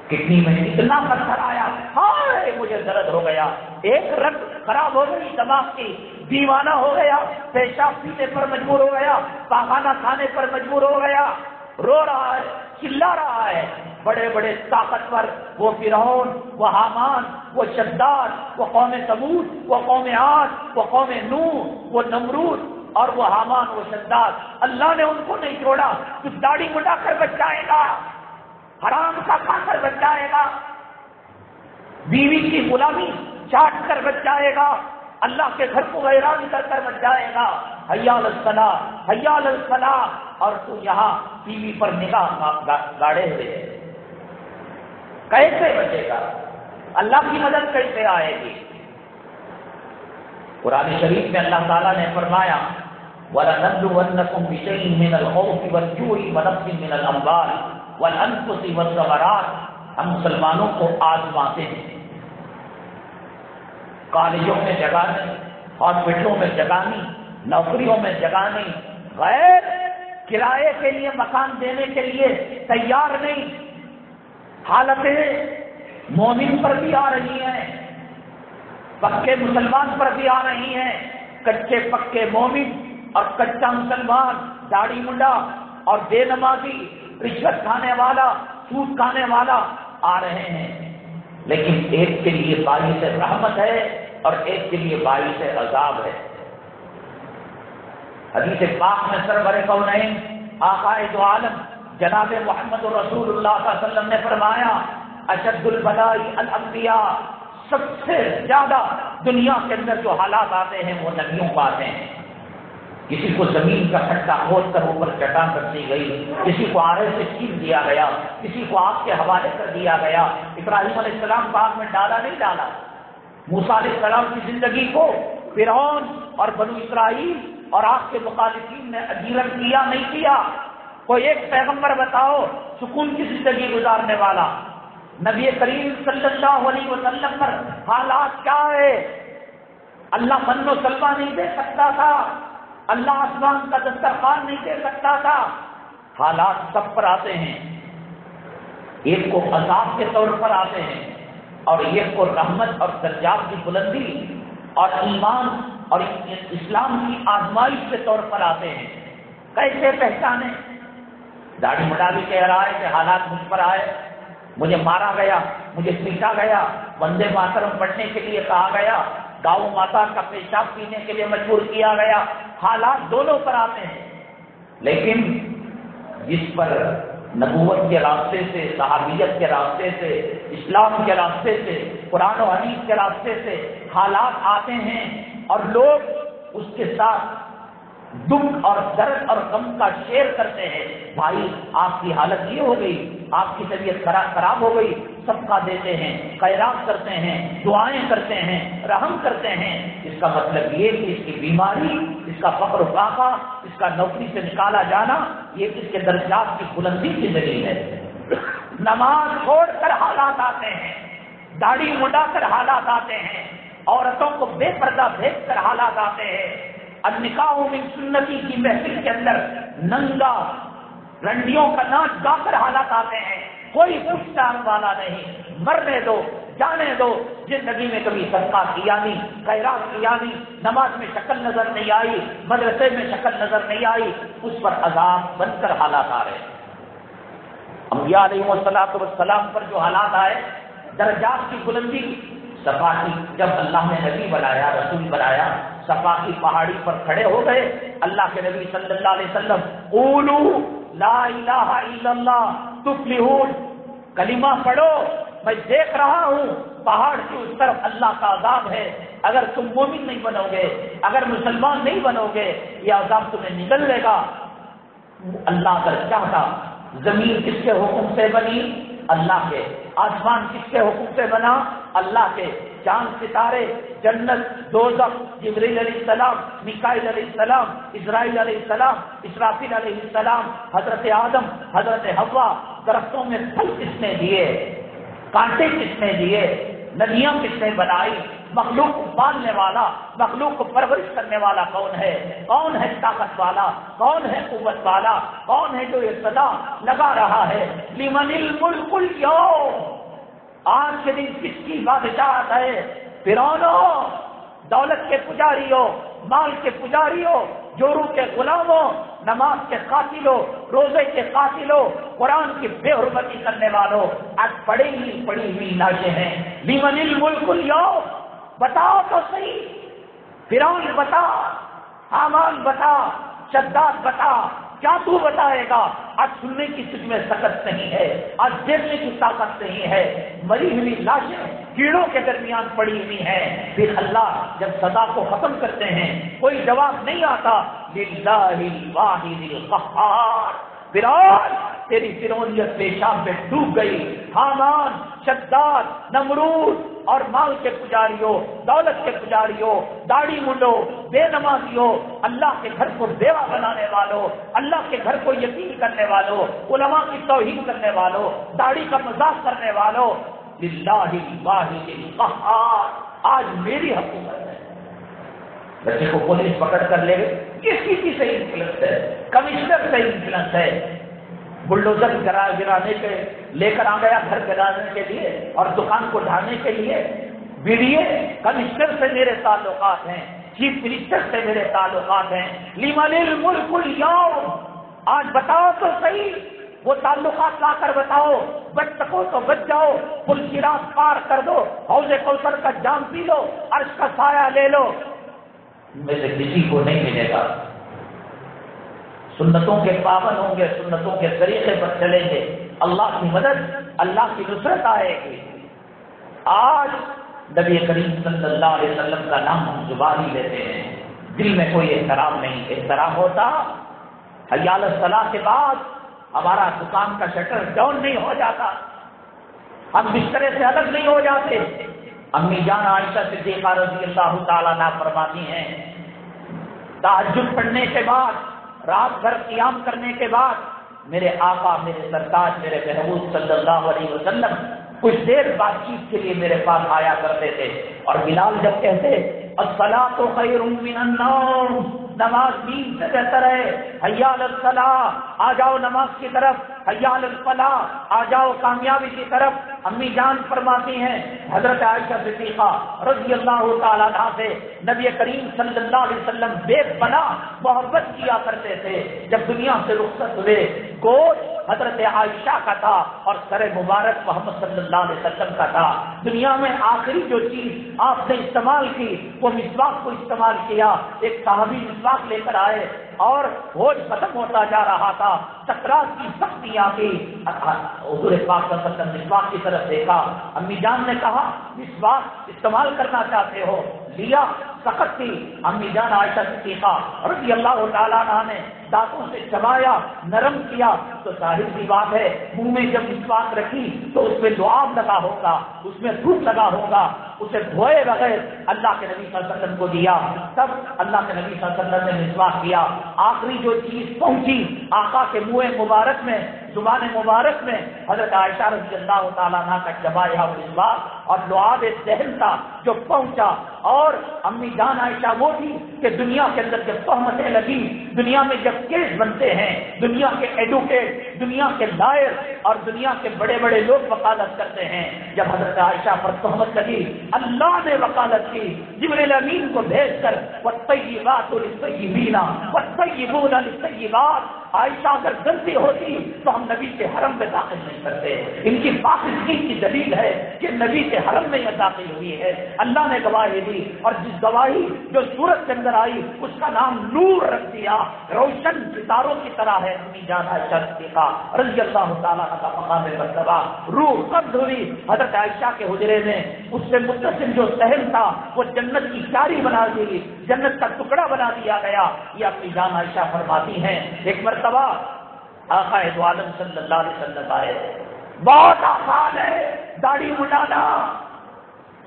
کتنی مہنگی، اتنا پتھر آیا، ہائے مجھے درد ہو گیا، ایک رگ خراب ہو گئی دماغ کی، دیوانہ ہو گیا، پیشاب پینے پر مجبور ہو گیا، پاخانہ کھانے پر مجبور ہو گیا، رو رہا ہے، چلا رہا ہے۔ بڑے بڑے طاقتور، وہ فرعون، وہ حامان، وہ شداد، وہ قوم ثمود، وہ قوم عاد، وہ قوم نوح، وہ نمرود اور وہ حامان، وہ شداد، اللہ نے ان کو نہیں چھوڑا۔ تو داڑھی مڈا کر بچ جائے گا، حرام کا کھا کر بچ جائے گا، بیوی کی غلامی چاٹ کر بچ جائے گا، اللہ کے گھر کو ویران کر کر بچ جائے گا، حی علی الصلاۃ حی علی الفلاح، اور تو یہاں ٹی وی پر نگاہ گاڑے ہوئے، کیسے بچے گا؟ اللہ کی مدد کیسے آئے گی؟ قرآن شریف میں اللہ تعالیٰ نے فرمایا وَلَنَبْلُوَنَّكُمْ بِشَيْءٍ مِّنَ الْخَوْفِ وَالْجُوعِ وَنَقْصٍ مِّنَ الْأَمْوَالِ وَالْأَنفُسِ وَالثَّمَرَاتِ، ہم مسلمانوں کو آزماتے ہیں، کالجوں میں جگہ نہیں، ہاسپٹلوں میں جگہ نہیں، نوکریوں میں جگہ نہیں، غیر کرائے کے لیے مکان دینے کے لیے تیار نہیں، حالتیں مومن پر بھی آ رہی ہیں، پکے مسلمان پر بھی آ رہی ہیں، کچے پکے مومن اور کچا مسلمان، داڑھی منڈا اور بے نمازی، رشوت کھانے والا، سود کھانے والا آ رہے ہیں، لیکن ایک کے لیے باعث رحمت ہے اور ایک کے لیے باعث عذاب ہے۔ حدیث پاک میں سرور کونین آقائے دو عالم جناب محمد رسول اللہ صلی اللہ علیہ وسلم نے فرمایا اشد البلاء الانبیاء، سب سے زیادہ دنیا کے اندر جو حالات آتے ہیں وہ نبیوں کو آتے ہیں۔ کسی کو زمین کا کھڈا کھود کر اوپر چٹان کر دی گئی، کسی کو آرے سے چھین دیا گیا، کسی کو آگ کے حوالے کر دیا گیا۔ ابراہیم علیہ السلام کو آگ میں ڈالا نہیں ڈالا، موسیٰ علیہ السلام کی زندگی کو فرعون اور بنو اسرائیل اور آگ کے مخالفین نے اجیرن کیا نہیں کیا؟ کوئی ایک پیغمبر بتاؤ سکون کی زندگی گزارنے والا؟ نبی کریم صلی اللہ علیہ وسلم پر حالات کیا ہے؟ اللہ من و سلوہ نہیں دے سکتا تھا، اللہ آسمان کا دسترخوان نہیں دے سکتا تھا، حالات سب پر آتے ہیں، ایک کو عذاب کے طور پر آتے ہیں اور ایک کو رحمت اور درجات کی بلندی اور ایمان اور اسلام کی آزمائش کے طور پر آتے ہیں۔ کیسے پہچانے؟ داڑھی مڈا بھی کہہ رہا ہے کہ حالات مجھ پر آئے، مجھے مارا گیا، مجھے پیٹا گیا، وندے ماترم پڑھنے کے لیے کہا گیا، گاؤں ماتا کا پیشاب پینے کے لیے مجبور کیا گیا، حالات دونوں پر آتے ہیں، لیکن جس پر نبوت کے راستے سے، صحابیت کے راستے سے، اسلام کے راستے سے، قرآن و حدیث کے راستے سے حالات آتے ہیں اور لوگ اس کے ساتھ دکھ اور درد اور غم کا شیئر کرتے ہیں، بھائی آپ کی حالت یہ ہو گئی، آپ کی طبیعت خراب ہو گئی، صدقہ دیتے ہیں، خیرات کرتے ہیں، دعائیں کرتے ہیں، رحم کرتے ہیں۔ اس کا مطلب یہ کہ اس کی بیماری، اس کا فقر و فاقہ، اس کا نوکری سے نکالا جانا، یہ اس کے درجات کی بلندی کی دلیل ہے۔ نماز چھوڑ کر حالات آتے ہیں، داڑھی مڈا کر حالات آتے ہیں، عورتوں کو بے پردہ بھیج کر حالات آتے ہیں، النکاح من سنتی کی محفل کے اندر ننگا رنڈیوں کا ناچ گا کر حالات آتے ہیں، کوئی پوچھتا والا نہیں، مرنے دو، جانے دو، زندگی میں کبھی صدقہ کیا نہیں، خیرات کیا نہیں، نماز میں شکل نظر نہیں آئی، مدرسے میں شکل نظر نہیں آئی، اس پر عذاب بن کر حالات آ رہے ہیں۔ انبیاء علیہ السلام پر جو حالات آئے، درجات کی بلندی، صفا کی، جب اللہ نے نبی بنایا، رسول بنایا، صفا کی پہاڑی پر کھڑے ہو گئے، اللہ کے نبی صلی اللہ علیہ وسلم قولوا لا الہ الا اللہ تفلحون، کلمہ پڑھو، میں دیکھ رہا ہوں پہاڑ کی اس طرف اللہ کا عذاب ہے، اگر تم مومن نہیں بنو گے، اگر مسلمان نہیں بنو گے، یہ عذاب تمہیں نگل لے گا۔ اللہ اگر چاہتا، زمین کس کے حکم سے بنی؟ اللہ کے۔ آسمان کس کے حکم سے بنا؟ اللہ کے۔ چاند ستارے، جنت، دوزخ، جبریل علیہ السلام، میکائیل علیہ السلام، اسرائیل علیہ السلام، اسرافیل علیہ السلام، حضرت آدم، حضرت حوا، درختوں میں پھل کس نے دیے، کانٹے کس نے دیے، ندیاں کس نے بنائی، مخلوق کو پالنے والا، مخلوق کو پرورش کرنے والا کون ہے؟ کون ہے طاقت والا؟ کون ہے قوت والا؟ کون ہے جو یہ صدا لگا رہا ہے لمن الملک اليوم؟ آج کے دن کس کی بادشاہت ہے؟ فرعونوں، دولت کے پجاریوں، مال کے پجاریوں، جورو کے غلاموں، نماز کے قاتلوں، روزے کے قاتلوں، قرآن کی بے حرمتی کرنے والوں، آج پڑی ہوئی لاشیں ہیں۔ لمن الملک اليوم، بتاؤ تو صحیح، فرعون بتا، حامان بتا، شداد بتا، کیا تو بتائے گا؟ آج سننے کی تجھ میں سکت نہیں ہے، آج دیکھنے کی طاقت نہیں ہے، مری ہوئی لاشیں کیڑوں کے درمیان پڑی ہوئی ہیں۔ پھر اللہ جب سزا کو ختم کرتے ہیں کوئی جواب نہیں آتا، للہ الواحد القہار۔ فرعون تیری فرعونیت پیشاب میں ڈوب گئی، حامان، شداد، نمرود اور مال کے پجاریوں، دولت کے پجاریوں، داڑھی منڈوں، بے نمازیوں، اللہ کے گھر کو بیوہ بنانے والوں، اللہ کے گھر کو یتیم کرنے والوں، علماء کی توہین کرنے والوں، داڑھی کا مذاق کرنے والوں، للہ الواحد القہار، آج میری حکومت ہے۔ بچے کو پولیس پکڑ کر لے گئے، کسی کی سے انفلنس ہے، کمشنر سے انفلنس ہے، بلڈوزر گرانے کے لے کر آ گیا گھر گرانے کے لیے اور دکان کو ڈھانے کے لیے۔ بیڈیے کمشنر سے میرے تعلقات ہیں، چیف منسٹر سے میرے تعلقات ہیں۔ لمن الملک اليوم، آج بتاؤ تو صحیح، وہ تعلقات لا کر بتاؤ، بچ سکو تو بچ جاؤ، پل صراط پار کر دو، حوض کوثر کا جام پی لو، عرش کا سایہ لے لو، میں سے کسی کو نہیں ملے گا۔ سنتوں کے پابند ہوں گے، سنتوں کے طریقے پر چلیں گے، اللہ کی مدد، اللہ کی نصرت آئے گی۔ آج نبی کریم صلی اللہ علیہ وسلم کا نام ہم زبان ہی لیتے ہیں، دل میں کوئی احترام نہیں۔ احترام ہوتا حی علی الصلاۃ کے بعد ہمارا دکان کا شٹر ڈاؤن نہیں ہو جاتا، ہم بسترے سے الگ نہیں ہو جاتے۔ امی جان عائشہ صدیقہ رضی اللہ تعالیٰ عنہ فرماتی ہیں، تہجد پڑھنے کے بعد، رات بھر قیام کرنے کے بعد میرے آقا، میرے سرتاج، میرے محبوب صلی اللہ علیہ وسلم کچھ دیر بات چیت کے لیے میرے پاس آیا کرتے تھے، اور بلال جب کہتے الصلاۃ خیر من النوم، نماز نیند سے بہتر ہے، حی علی الصلاۃ، آ جاؤ نماز کی طرف، حی علی الفلاح، آ جاؤ کامیابی کی طرف۔ امی جان فرماتی ہیں حضرت عائشہ صدیقہ رضی اللہ تعالیٰ عنہ سے نبی کریم صلی اللہ علیہ وسلم بے پناہ محبت کیا کرتے تھے۔ جب دنیا سے رخصت ہوئے، گوشت حضرت عائشہ کا تھا اور سر مبارک محمد صلی اللہ علیہ وسلم کا تھا۔ دنیا میں آخری جو چیز آپ نے استعمال کی وہ مسواک کو استعمال کیا۔ ایک صحابی مسواک لے کر آئے اور ہوش ختم ہوتا جا رہا تھا، سکرات کی سختی آ گئی، حضور پاک صلی اللہ علیہ وسلم مسواک کی طرف دیکھا، امی جان نے کہا مسواک استعمال کرنا چاہتے ہو؟ لیا، سخت تھی۔ امی جان عائشہ صدیقہ رضی اللہ تعالیٰ عنہ نے دانتوں سے چبایا، نرم کیا، تو ظاہر سی بات ہے منہ میں جب مسواک رکھی تو اس میں لعاب لگا ہوگا، اس میں دھوپ لگا ہوگا، اسے دھوئے بغیر اللہ کے نبی صلی اللہ علیہ وسلم کو دیا، تب اللہ کے نبی صلی اللہ علیہ وسلم نے مسواک کیا۔ آخری جو چیز پہنچی آقا کے منہ مبارک میں، زبان مبارک میں، حضرت عائشہ رضی اللہ تعالیٰ عنہ کا چبایا مسواک اور لعاب دہن تھا جو پہنچا۔ اور امی جان عائشہ وہ تھی کہ دنیا کے اندر جب تہمتیں لگی، دنیا میں جب کیس بنتے ہیں، دنیا کے ایڈوکیٹ، دنیا کے لائر اور دنیا کے بڑے بڑے لوگ وکالت کرتے ہیں، جب حضرت عائشہ پر تہمت لگی اللہ نے وکالت کی، جبریل امین کو بھیج کر والطیبات للطیبین والطیبون للطیبات، عائشہ اگر غلطی ہوتی تو ہم نبی کے حرم میں داخل نہیں کرتے۔ ان کی پاکیزگی کی دلیل ہے کہ نبی کے حرم میں یہ داخل ہوئی ہے، اللہ نے گواہی دی، اور جس گواہی جو سورت کے اندر آئی اس کا نام نور رکھ دیا، روشن ستاروں کی طرح ہے۔ امی جان عائشہ صدیقہ رضی اللہ تعالیٰ عنہ کا مقام مرتبہ، روح قبض ہوئی حضرت عائشہ کے حجرے میں، اس سے متصل جو صحن تھا وہ جنت کی چاری بنا دی، جنت کا ٹکڑا بنا دیا گیا۔ یہ اپنی جان عائشہ فرماتی ہیں ایک مرتبہ آقا دو عالم صلی اللہ علیہ وسلم آئے، بہت آسان ہے داڑھی مڈانا،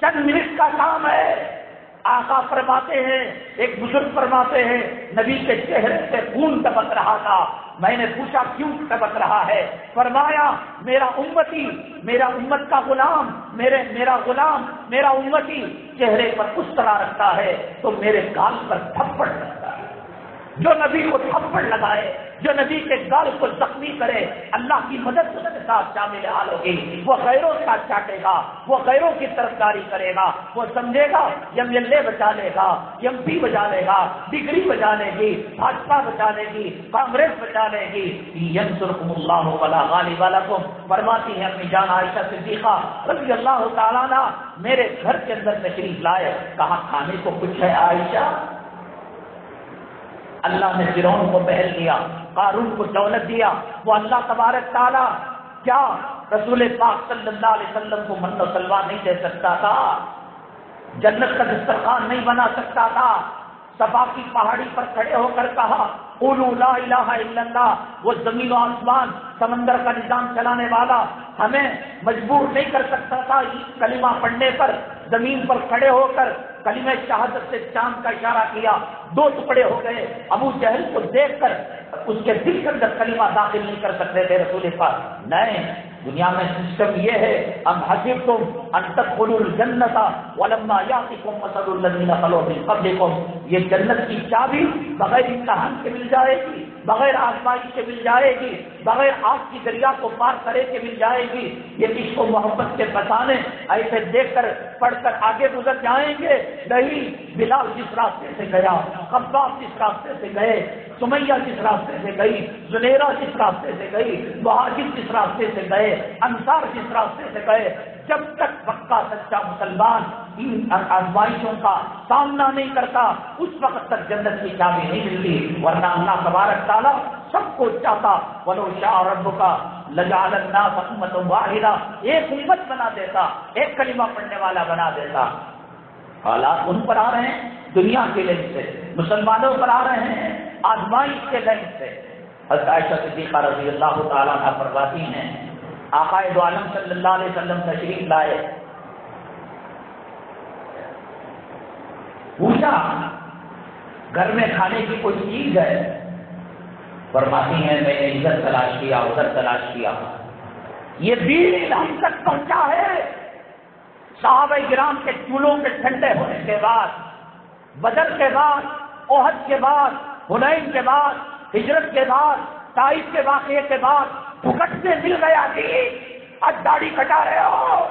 چند منٹ کا کام ہے، آقا فرماتے ہیں، ایک بزرگ فرماتے ہیں نبی کے چہرے سے خون ٹپک رہا تھا. میں نے پوچھا کیوں ٹپک رہا ہے؟ فرمایا میرا امتی، میرا امت کا غلام، میرا امتی چہرے پر اس طرح رکھتا ہے تو میرے گال پر تھپڑ لگتا ہے. جو نبی کو تھپڑ لگائے، جو نبی کے گال کو زخمی کرے، اللہ کی مدد اس کے ساتھ شامل حال ہوگی. وہ غیروں کا چاٹے گا، وہ غیروں کی طرفداری کرے گا، وہ سمجھے گا ایم ایل اے بچا لے گا، ایم پی بچا لے گا، ڈگری بچا لے گی، بھاجپا بچا لے گی، کانگریس بچا لے گی. ینصرکم اللہ ولا غالب لکم. فرماتی ہیں اپنی جان عائشہ صدیقہ رضی اللہ تعالیٰ عنہ، میرے گھر کے اندر تشریف لائے، کہا کھانے کو کچھ ہے عائشہ؟ اللہ نے فرعون کو بہل دیا، قارون کو دولت دیا، وہ اللہ تبارک تعالیٰ کیا رسول پاک صلی اللہ علیہ وسلم کو من و سلوا نہیں دے سکتا تھا؟ جنت کا دسترخوان نہیں بنا سکتا تھا؟ صفا کی پہاڑی پر کھڑے ہو کر کہا قولوا لا الہ الا اللہ. وہ زمین و آسمان سمندر کا نظام چلانے والا ہمیں مجبور نہیں کر سکتا تھا کلمہ پڑھنے پر؟ زمین پر کھڑے ہو کر کلمہ شہادت سے چاند کا اشارہ کیا، 2 ٹکڑے ہو گئے. ابو جہل کو دیکھ کر اس کے دل کے اندر کلمہ داخل نہیں کر سکتے تھے رسول پاک. نہیں، دنیا میں سسٹم یہ ہے، ام حسبتم ان تدخلوا الجنۃ ولما یاتکم مثل الذین خلوا من قبلکم. یہ جنت کی چابی بغیر امتحان کے مل جائے گی، بغیر آزمائش کے مل جائے گی، بغیر آگ کی دریا کو پار کرے کے مل جائے گی. یہ عشق و محبت کے بتانے ایسے دیکھ کر پڑھ کر آگے گزر جائیں گے. نہیں، بلال جس راستے سے گیا، خباب جس راستے سے گئے، سمیہ جس راستے سے گئی، زلیرہ جس راستے سے گئی، مہاجر جس راستے سے گئے، انصار جس راستے سے گئے، جب تک پکا سچا مسلمان ان آزمائشوں کا سامنا نہیں کرتا اس وقت تک جنت کی چابی نہیں ملتی. ورنہ اللہ تبارک تعالیٰ سب کو چاہتا، وَلَوْ شَاءَ رَبُّكَ لَجَعَلَ النَّاسَ أُمَّةً وَاحِدَةً، ایک امت بنا دیتا، ایک کلمہ پڑھنے والا بنا دیتا. حالات ان پر آ رہے ہیں دنیا کے لین سے، مسلمانوں پر آ رہے ہیں آزمائش کے لین سے. حضرت عائشہ صدیقہ رضی اللہ تعالیٰ عنہ فرماتی ہیں آقا دو عالم صلی اللہ علیہ وسلم تشریف لائے، پوچھا گھر میں کھانے کی کوئی چیز ہے؟ فرماتی ہیں میں نے ادھر تلاش کیا، ادھر تلاش کیا. یہ دین ہم تک پہنچا ہے صحابہ کرام کے چولہوں کے ٹھنڈے ہونے کے بعد، بدر کے بعد، احد کے بعد، حنین کے بعد، ہجرت کے بعد، طائف کے واقعے کے بعد پھکٹ سے مل گیا کہ آج داڑھی کٹا رہے ہو،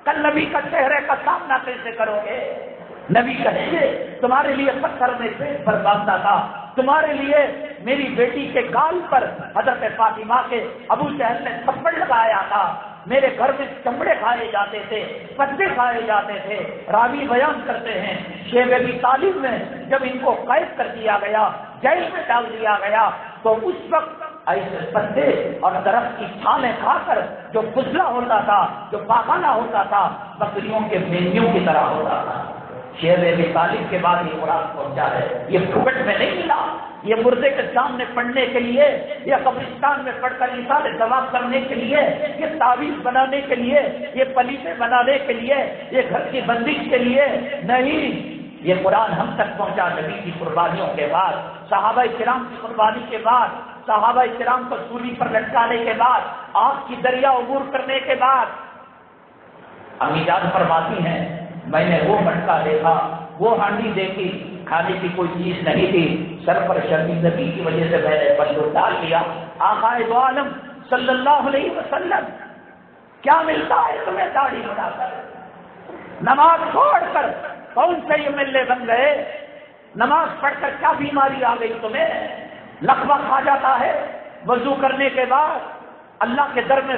کل نبی کا چہرے کا سامنا کیسے کرو گے؟ نبی کہیں گے تمہارے لیے پتھر میں پیٹ پر باندھا تھا، تمہارے لیے میری بیٹی کے گال پر حضرت فاطمہ کے ابو جہل نے تھپڑ لگایا تھا، میرے گھر میں چمڑے کھائے جاتے تھے، پتے کھائے جاتے تھے. راوی بیان کرتے ہیں شیب ابی طالب میں جب ان کو قید کر دیا گیا، جیل میں ڈال دیا گیا، تو اس وقت ایسے پتے اور درخت کی چھالیں کھا کر جو فضلہ ہوتا تھا، جو پاخانہ ہوتا تھا، بکریوں کے بینیوں کی طرح ہوتا تھا. شیب ابی طالب کے بعد یہ قرآن پہنچا ہے. یہ پھکٹ میں نہیں ملا، یہ مردے کے سامنے پڑھنے کے لیے، یہ قبرستان میں پڑھ کر انسان ثواب کرنے کے لیے، یہ تعویذ بنانے کے لیے، یہ پلیتے بنانے کے لیے، یہ گھر کی بندش کے لیے نہیں. یہ قرآن ہم تک پہنچا نبی کی قربانیوں کے بعد، صحابہ کرام کی قربانی کے بعد، صحابہ کرام کو سولی پر لٹکانے کے بعد، آگ کی دریا عبور کرنے کے بعد. امی جان فرماتی ہیں میں نے وہ مٹکا دیکھا، وہ ہانڈی دیکھی، کھانے کی کوئی چیز نہیں تھی، سر پر شرمندگی کی وجہ سے میں نے پلو ڈال لیا. آقا دو عالم صلی اللہ علیہ وسلم کیا ملتا ہے تمہیں داڑھی بنا کر؟ نماز چھوڑ کر کون سے یہ ملے بن گئے؟ نماز پڑھ کر کیا بیماری آ گئی تمہیں؟ لقبہ کھا جاتا ہے وضو کرنے کے بعد، اللہ کے در میں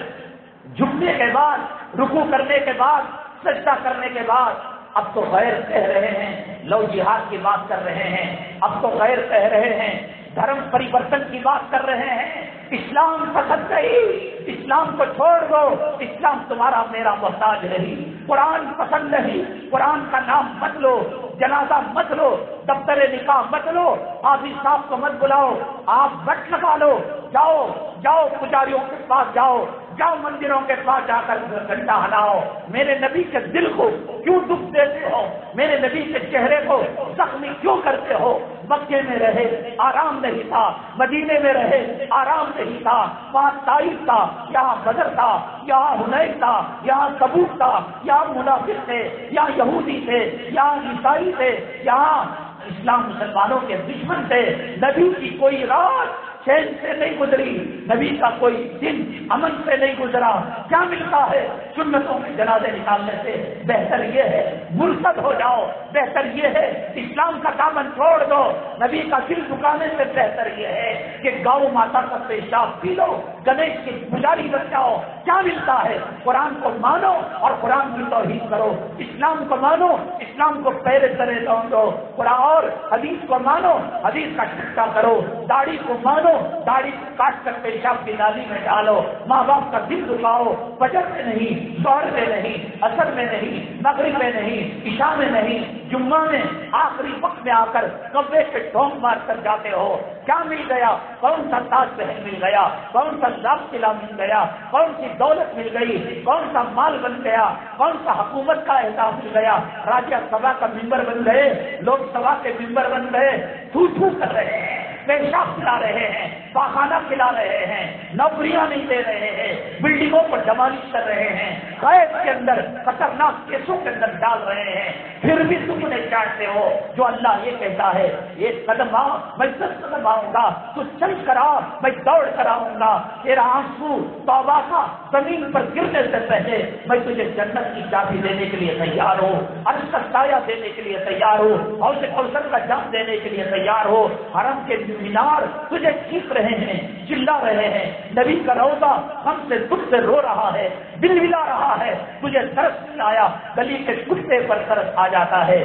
جھکنے کے بعد، رکوع کرنے کے بعد، سجدہ کرنے کے بعد. اب تو غیر کہہ رہے ہیں، لو جہاد کی بات کر رہے ہیں، اب تو غیر کہہ رہے ہیں، دھرم پریورتن کی بات کر رہے ہیں. اسلام پسند نہیں، اسلام کو چھوڑ دو، اسلام تمہارا میرا محتاج نہیں. قرآن پسند نہیں، قرآن کا نام مت لو، جنازہ مت لو، دفتر نکاح مت لو، قاضی صاحب کو مت بلاؤ، آپ بٹ لگا لو، جاؤ پجاریوں کے پاس جاؤ، جاؤ مندروں کے پاس جا کر گھنٹا ہلاؤ، میرے نبی کے دل کو کیوں دکھ دیتے ہو، میرے نبی کے چہرے کو زخمی کیوں کرتے ہو؟ مکے میں رہے آرام نہیں تھا، مدینے میں رہے آرام نہیں تھا، وہاں طائف تھا، یہاں بدر تھا، یہاں حنین تھا، یہاں تبوک تھا، یہاں منافق تھے، یہاں یہودی تھے، یہاں عیسائی تھے، یہاں اسلام مسلمانوں کے دشمن تھے۔ نبی کی کوئی رات چین سے نہیں گزری، نبی کا کوئی دن امن سے نہیں گزرا۔ کیا ملتا ہے سنتوں کے جنازے نکالنے سے؟ بہتر یہ ہے مرتد ہو جاؤ، بہتر یہ ہے اسلام کا دامن چھوڑ دو، نبی کا دل دکانے سے بہتر یہ ہے کہ گاؤں ماتا کا پیشاب پی لو، گنیش کی پجاری بن جاؤ۔ کیا ملتا ہے؟ قرآن کو مانو اور قرآن کی توحید کرو، اسلام کو مانو، اسلام کو پہلے طرح دو، قرآن اور حدیث کو مانو، حدیث کا ٹکا کرو، داڑھی کو مانو، داڑھی کاٹ کر پیشاب کی نالی میں ڈالو، ماں باپ کا دل دکھاؤ، فجر میں نہیں، ظہر میں نہیں، عصر میں نہیں، مغرب میں نہیں، عشاء میں نہیں، جمعہ میں آخری وقت میں آ کر کبے کے ڈھونگ مار کر جاتے ہو۔ کیا مل گیا؟ کون سا تاج محل مل گیا؟ کون سا لال قلعہ مل گیا؟ کون سی دولت مل گئی؟ کون سا مال بن گیا؟ کون سا حکومت کا احساس مل گیا؟ راجیہ سبھا کا ممبر بن گئے، لوک سبھا کے ممبر بن گئے، تھو تھو کر رہے ہیں، پیشاب کھلا رہے ہیں، پاخانہ کھلا رہے ہیں، نوکریاں نہیں دے رہے ہیں، بلڈنگوں پر جمالش کر رہے ہیں، قید کے اندر خطرناک کیسوں کے اندر ڈال رہے ہیں، پھر بھی تم انہیں چاہتے ہو۔ جو اللہ یہ کہتا ہے ایک قدم آ میں 10 قدم آؤں گا، تو چل کر آ میں دوڑ کر آؤں گا، تیرا آنسو توبہ کا زمین پر گرنے سے پہلے میں تجھے جنت کی چابی دینے کے لیے تیار ہوں، عرش کا سایہ دینے کے لیے تیار ہوں، حوض کوثر کا جام دینے کے لیے تیار ہو۔ حرم کے مینار تجھے چیخ رہے ہیں، چلا رہے ہیں، نبی کا روضہ ہم سے دکھ سے رو رہا ہے، دل ہلا رہا ہے، تجھے ترس نہیں آیا؟ گلی کے کتے پر ترس آ جاتا ہے،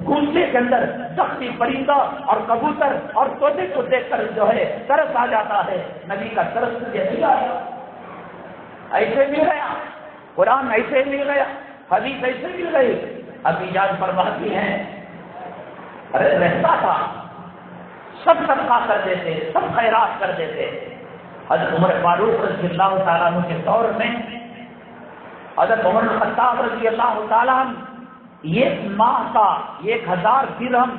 گونجے کے اندر سختی پرندہ اور کبوتر اور طوطے کو دیکھ کر جو ہے ترس آ جاتا ہے، نبی کا ترس تجھے نہیں آیا؟ ایسے مل گیا قرآن، ایسے مل گیا حدیث، ایسے مل گئی۔ ابھی جان فرماتی ہیں ارے رہتا تھا، سب صدقہ کر دیتے، سب خیرات کر دیتے۔ حضرت عمر فاروق رضی اللہ تعالیٰ عنہ کے دور میں حضرت عمر الخطاب رضی اللہ تعالیٰ عنہ ایک ماہ کا 1000 درہم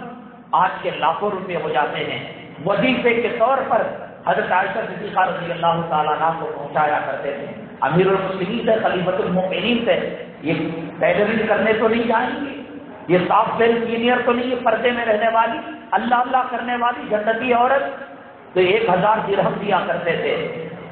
آج کے لاکھوں روپے ہو جاتے ہیں، وظیفے کے طور پر حضرت عائشہ صدیقہ رضی اللہ تعالیٰ عنہ کو پہنچایا کرتے تھے۔ امیر المسلمین سے، خلیفۃ المؤمنین سے یہ ٹیلرنگ کرنے تو نہیں جائیں گے، یہ سافٹ ویئر انجینئر تو نہیں، یہ پردے میں رہنے والی اللہ اللہ کرنے والی جنتی عورت، تو 1000 درہم دیا کرتے تھے۔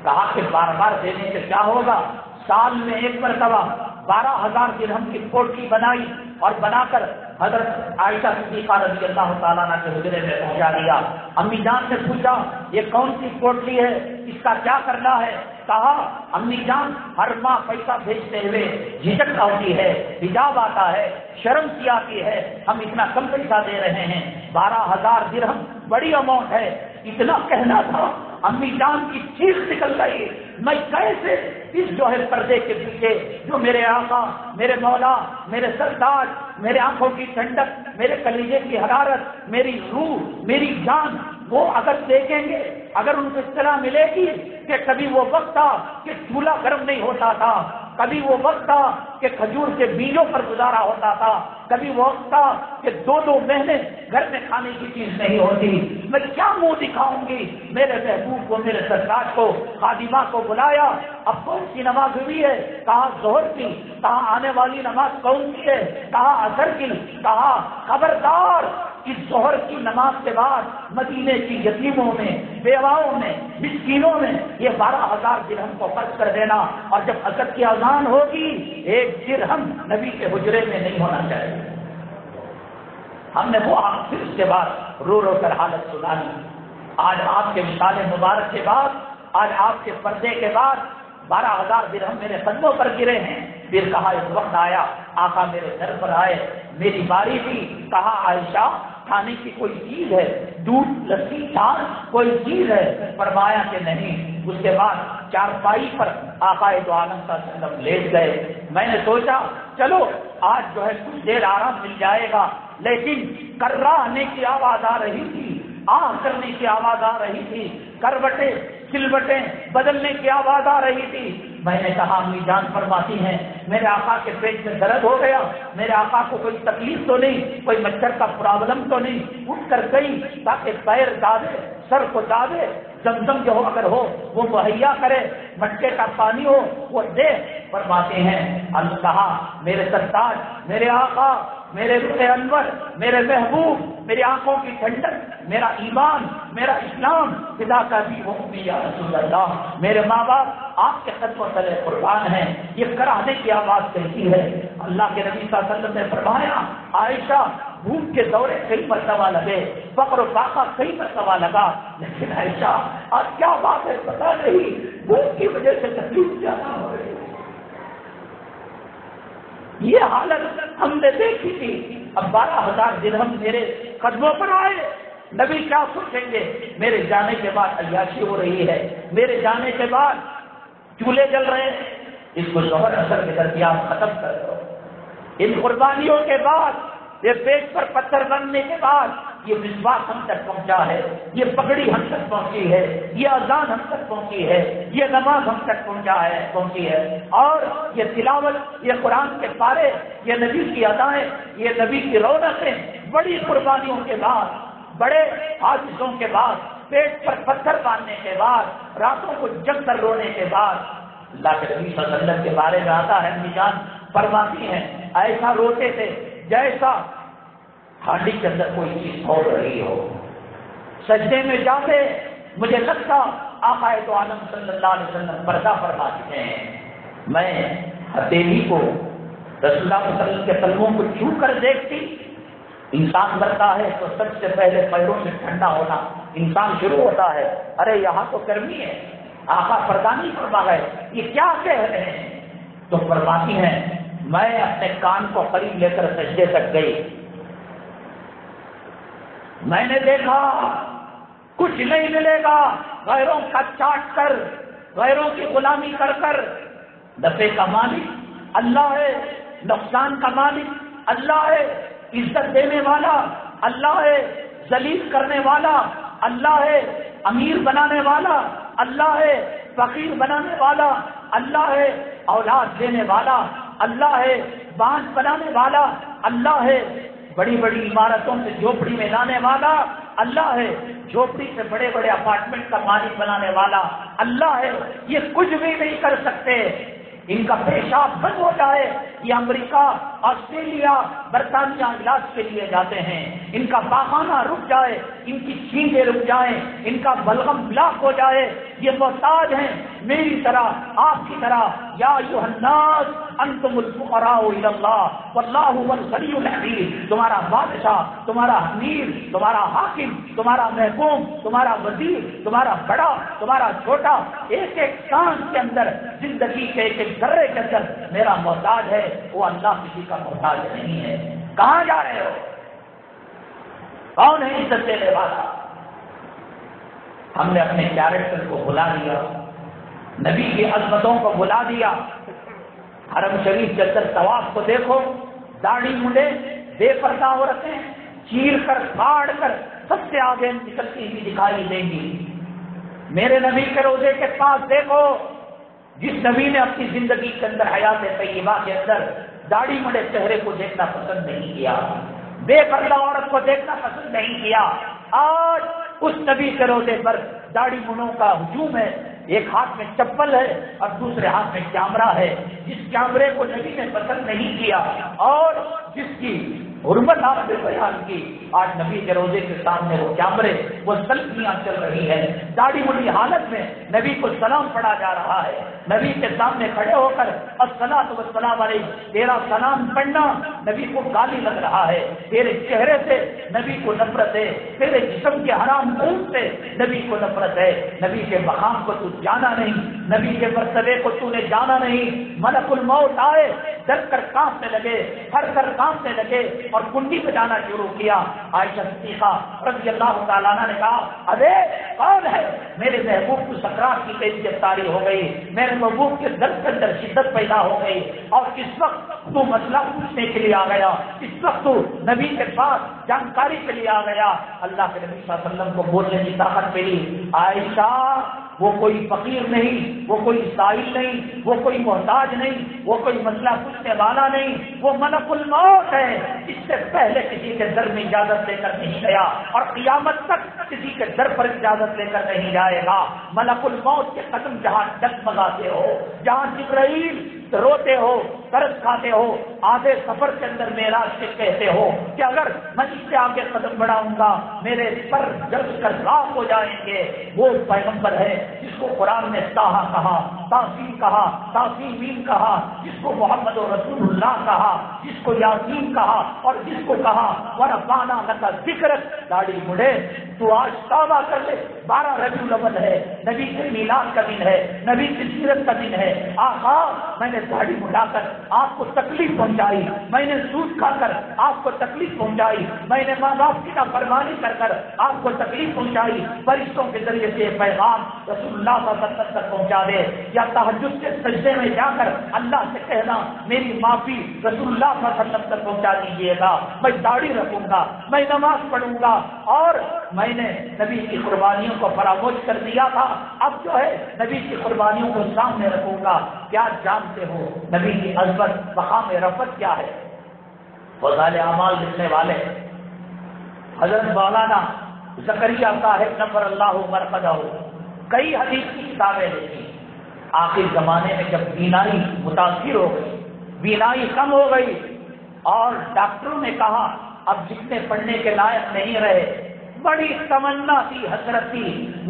کہا کہ بار بار دینے سے کیا ہوگا؟ سال میں ایک مرتبہ 12000 درہم کی پوٹلی بنائی اور بنا کر حضرت عائشہ صدیقہ رضی اللہ تعالیٰ عنہ کے حجرے میں پہنچا دیا۔ امی جان سے پوچھا یہ کون سی پوٹلی ہے، اس کا کیا کرنا ہے؟ کہا امی جان ہر ماہ پیسہ بھیجتے ہوئے جھجک ہوتی ہے، حجاب آتا ہے، شرم سی آتی ہے، ہم اتنا کم پیسہ دے رہے ہیں، 12000 درہم بڑی اماؤنٹ ہے۔ اتنا کہنا تھا، امی جان کی چیخ نکل گئی، میں کیسے اس جو ہے پردے کے پیچھے جو میرے آقا، میرے مولا، میرے سردار، میرے آنکھوں کی ٹھنڈک، میرے کلیجے کی حرارت، میری روح، میری جان، وہ اگر دیکھیں گے، اگر ان کو اطلاع ملے گی کہ کبھی وہ وقت تھا کہ چولہا گرم نہیں ہوتا تھا، کبھی وہ وقت تھا کہ کھجور کے بیجوں پر گزارا ہوتا تھا، کبھی وہ وقت تھا کہ 2 مہینے گھر میں کھانے کی چیز نہیں ہوتی، میں کیا منہ دکھاؤں گی؟ میرے محبوب کو، میرے سرکار کو، خادمہ کو بلایا، اب کون سی نماز ہوئی ہے؟ کہا ظہر کی، کہا آنے والی نماز کون سی ہے؟ کہا عصر کی، کہا خبردار اس ظہر کی نماز کے بعد مدینے کی یتیموں میں، بیواؤں میں، مسکینوں میں یہ 12000 درہم کو خرچ کر دینا، اور جب عصر کی اذان ہوگی 1 درہم نبی کے حجرے میں نہیں ہونا چاہیے۔ ہم نے وہ پھر اس کے بعد رو رو کر حالت سنانی۔ آج آپ کے مثال مبارک کے بعد، آج آپ کے پردے کے بعد 12000 درہم میرے قدموں پر گرے ہیں۔ پھر کہا اس وقت آیا، آقا میرے گھر پر آئے، میری باری تھی، کہا عائشہ کھانے کی کوئی چیز ہے، دودھ، لسی، چھاچھ کوئی چیز ہے؟ فرمایا کہ نہیں۔ اس کے بعد چارپائی پر آقا دو عالم صلی اللہ علیہ وسلم لیٹ گئے۔ میں نے سوچا چلو آج جو ہے کچھ دیر آرام مل جائے گا، لیکن کرا آنے کی آواز آ رہی تھی، آہ کرنے کی آواز آ رہی تھی، کروٹیں سلوٹیں بدلنے کی آواز آ رہی تھی۔ میں نے کہا امی جان فرماتی ہیں میرے آقا کے پیٹ میں درد ہو گیا، میرے آقا کو کوئی تکلیف تو نہیں، کوئی مچھر کا پرابلم تو نہیں؟ اٹھ کر گئی تاکہ پیر دادے، سر کو دادے، زمزم جو اگر ہو وہ مہیا کرے، مٹکے کا پانی ہو وہ دے۔ فرماتے ہیں اللہ میرے سرتاج، میرے آقا، میرے رخ انور، میرے محبوب، میری آنکھوں کی ٹھنڈک، میرا ایمان، میرا اسلام، خدا کا بھی حکم یا رسول اللہ، میرے ماں باپ آپ کے قدموں تلے قربان ہیں، یہ کراہنے کی آواز کہتی ہے۔ اللہ کے نبی صلی اللہ علیہ وسلم نے فرمایا عائشہ بھوک کے دورے کئی مرتبہ لگے، فقر و فاقہ کئی مرتبہ لگا، لیکن عائشہ آج کیا بات ہے پتا نہیں، بھوک کی وجہ سے تکلیف زیادہ ہو رہی ہے۔ یہ حالت ہم نے دیکھی تھی۔ اب 12,000 درہم میرے قدموں پر آئے، نبی کیا سوچیں گے؟ میرے جانے کے بعد عیاشی ہو رہی ہے، میرے جانے کے بعد چولہے جل رہے ہیں، اس کو ظہر اثر کے درمیان ختم کر دو۔ ان قربانیوں کے بعد، یہ پیٹ پر پتھر بننے کے بعد یہ مسواک ہم تک پہنچا ہے، یہ پگڑی ہم تک پہنچی ہے، یہ اذان ہم تک پہنچی ہے، یہ نماز ہم تک پہنچی ہے، اور یہ تلاوت، یہ قرآن کے پارے، یہ نبی کی ادائیں، یہ نبی کی رونقیں، بڑی قربانیوں کے بعد، بڑے حادثوں کے بعد، پیٹ پر پتھر باندھنے کے بعد، راتوں کو جگ کر رونے کے بعد، اللہ کے نبی صلی اللہ علیہ وسلم کے بارے میں آتا ہے امی جان فرماتی ہیں ایسا روتے تھے جیسا ہانڈی کے اندر کوئی چیز ہو رہی ہو۔ سجدے میں جاتے مجھے لگتا آقا تو عالم صلی اللہ علیہ وسلم پردہ فرما چکے ہیں۔ میں ہتھیلی کو رسول اللہ صلی اللہ علیہ وسلم کے قدموں کو چھو کر دیکھتی، انسان مرتا ہے تو سب سے پہلے پیروں میں ٹھنڈا ہونا انسان شروع ہوتا ہے، ارے یہاں تو گرمی ہے، آقا پردہ نہیں فرما گئے، یہ کیا کہہ رہے ہیں؟ تو فرماتی ہیں میں اپنے کان کو قریب لے کر سجدے تک گئی، میں نے دیکھا کچھ نہیں ملے گا غیروں کا چاٹ کر، غیروں کی غلامی کر کر۔ نفع کا مالک اللہ ہے، نقصان کا مالک اللہ ہے، عزت دینے والا اللہ ہے، ذلیل کرنے والا اللہ ہے، امیر بنانے والا اللہ ہے، فقیر بنانے والا اللہ ہے، اولاد دینے والا اللہ ہے، بانج بنانے والا اللہ ہے، بڑی بڑی عمارتوں سے جھوپڑی میں لانے والا اللہ ہے، جھوپڑی سے بڑے بڑے اپارٹمنٹ کا مالک بنانے والا اللہ ہے۔ یہ کچھ بھی نہیں کر سکتے، ان کا پیشاب بند ہو جائے یہ امریکہ، آسٹریلیا، برطانیہ علاج کے لیے جاتے ہیں، ان کا پاخانہ رک جائے، ان کی چھینکیں رک جائیں، ان کا بلغم بلاک ہو جائے، یہ محتاج ہیں میری طرح، آپ کی طرح۔ یا ایھا الناس انتم الفقراء الی اللہ واللہ هو الغنی الحمید۔ تمہارا بادشاہ، تمہارا امیر، تمہارا حاکم، تمہارا محکوم، تمہارا وزیر، تمہارا بڑا، تمہارا چھوٹا، ایک ایک سانس کے اندر، زندگی کے ایک ایک ذرے کے اندر میرا محتاج ہے، وہ اللہ کسی کا محتاج نہیں ہے۔ کہاں جا رہے ہو؟ کون ہے عزت دینے والا؟ ہم نے اپنے کیریکٹر کو بھلا دیا، نبی کی عظمتوں کو بھلا دیا۔ حرم شریف کے اندر طواف کو دیکھو، داڑھی منڈے، بے پردہ عورتیں چیر کر پھاڑ کر سب سے آگے نکلتی ہوئی دکھائی دیں گی۔ میرے نبی کے روزے کے پاس دیکھو، جس نبی نے اپنی زندگی کے اندر حیات طیبہ کے اندر داڑھی منڈے چہرے کو دیکھنا پسند نہیں کیا، بے پردہ عورت کو دیکھنا پسند نہیں کیا، آج اس نبی کے روزے پر داڑھی منڈوں کا ہجوم ہے۔ ایک ہاتھ میں چپل ہے اور دوسرے ہاتھ میں کیمرہ ہے، جس کیمرے کو نبی نے پسند نہیں کیا اور جس کی حرمت آپ نے بیان کی، آج نبی کے روزے کے سامنے وہ کیمرے، وہ سیلفیاں چل رہی ہے، داڑھی منڈی حالت میں نبی کو سلام پڑھا جا رہا ہے، نبی کے سامنے کھڑے ہو کر الصلاۃ والسلام علیہ، تیرا سلام پڑھنا نبی کو گالی لگ رہا ہے، تیرے چہرے سے نبی کو نفرت ہے، تیرے جسم کے حرام خون سے نبی کو نفرت ہے، نبی کے مقام کو تو جانا نہیں، نبی کے مرتبے کو تو نے جانا نہیں۔ ملک الموت آئے، ڈر کر کانپنے لگے، تھر کر کانپنے لگے اور کنڈی بجانا شروع کیا۔ عائشہ صدیقہ رضی اللہ تعالیٰ عنہا نے کہا ارے کون ہے؟ میرے محبوب کو سکرات کی کیفیت طاری ہو گئی، میرے محبوب کے درد کے اندر شدت پیدا ہو گئی، اور اس وقت تو مسئلہ پوچھنے کے لیے آ گیا، اس وقت تو نبی کے پاس جانکاری کے لیے آ گیا۔ اللہ کے نبی صلی اللہ علیہ وسلم کو بولنے کی طاقت ملی، عائشہ وہ کوئی فقیر نہیں، وہ کوئی سائل نہیں، وہ کوئی محتاج نہیں، وہ کوئی مسئلہ پوچھنے والا نہیں، وہ ملک الموت ہے، اس سے پہلے کسی کے در میں اجازت لے کر نہیں گیا اور قیامت تک کسی کے در پر اجازت لے کر نہیں جائے گا۔ ملک الموت کے قدم جہاں ڈگمگاتے ہو، جہاں جبرائیل روتے ہو، قرض کھاتے ہو، آدھے سفر کے اندر معراج سے کہتے ہو کہ اگر میں اس سے آگے قدم بڑھاؤں گا میرے پر جلد کر راہ ہو جائیں گے۔ وہ پیغمبر ہے جس کو قرآن نے طٰہٰ کہا، تاسین کہا، تاسین کہا، جس کو محمد رسول اللہ کہا، جس کو یاسین کہا، اور جس کو کہا ورفعنا لک ذکرک۔ داڑھی مڑے تو آج توبہ کر لے، 12 ربیع الاول ہے، نبی کے میلاد کا دن ہے، نبی کی سیرت کا دن ہے۔ آقا میں نے داڑھی مڑا کر آپ کو تکلیف پہنچائی، میں نے سود کھا کر آپ کو تکلیف پہنچائی، میں نے ماں باپ کی نافرمانی کر کر آپ کو تکلیف پہنچائی، فرشتوں کے ذریعے سے پیغام رسول اللہ صلی اللہ علیہ وسلم تک پہنچا دے، یا تہجد کے سجدے میں جا کر اللہ سے کہنا میری معافی رسول اللہ صلی اللہ علیہ وسلم تک پہنچا دیجیے گا، میں داڑھی رکھوں گا، میں نماز پڑھوں گا، اور میں نے نبی کی قربانیوں کو فراموش کر دیا تھا، اب جو ہے نبی کی قربانیوں کو سامنے رکھوں گا۔ کیا جانتے ہو نبی کی عظمت مقام رفعت کیا ہے؟ فضائل اعمال لکھنے والے حضرت مولانا زکریا صاحب نفر اللہ مرقدہ کئی حدیث کی کتابیں لکھی۔ آخر زمانے میں جب بینائی متاثر ہو گئی، بینائی کم ہو گئی، اور ڈاکٹروں نے کہا اب جتنے پڑھنے کے لائق نہیں رہے، بڑی تمنا تھی، حسرت تھی،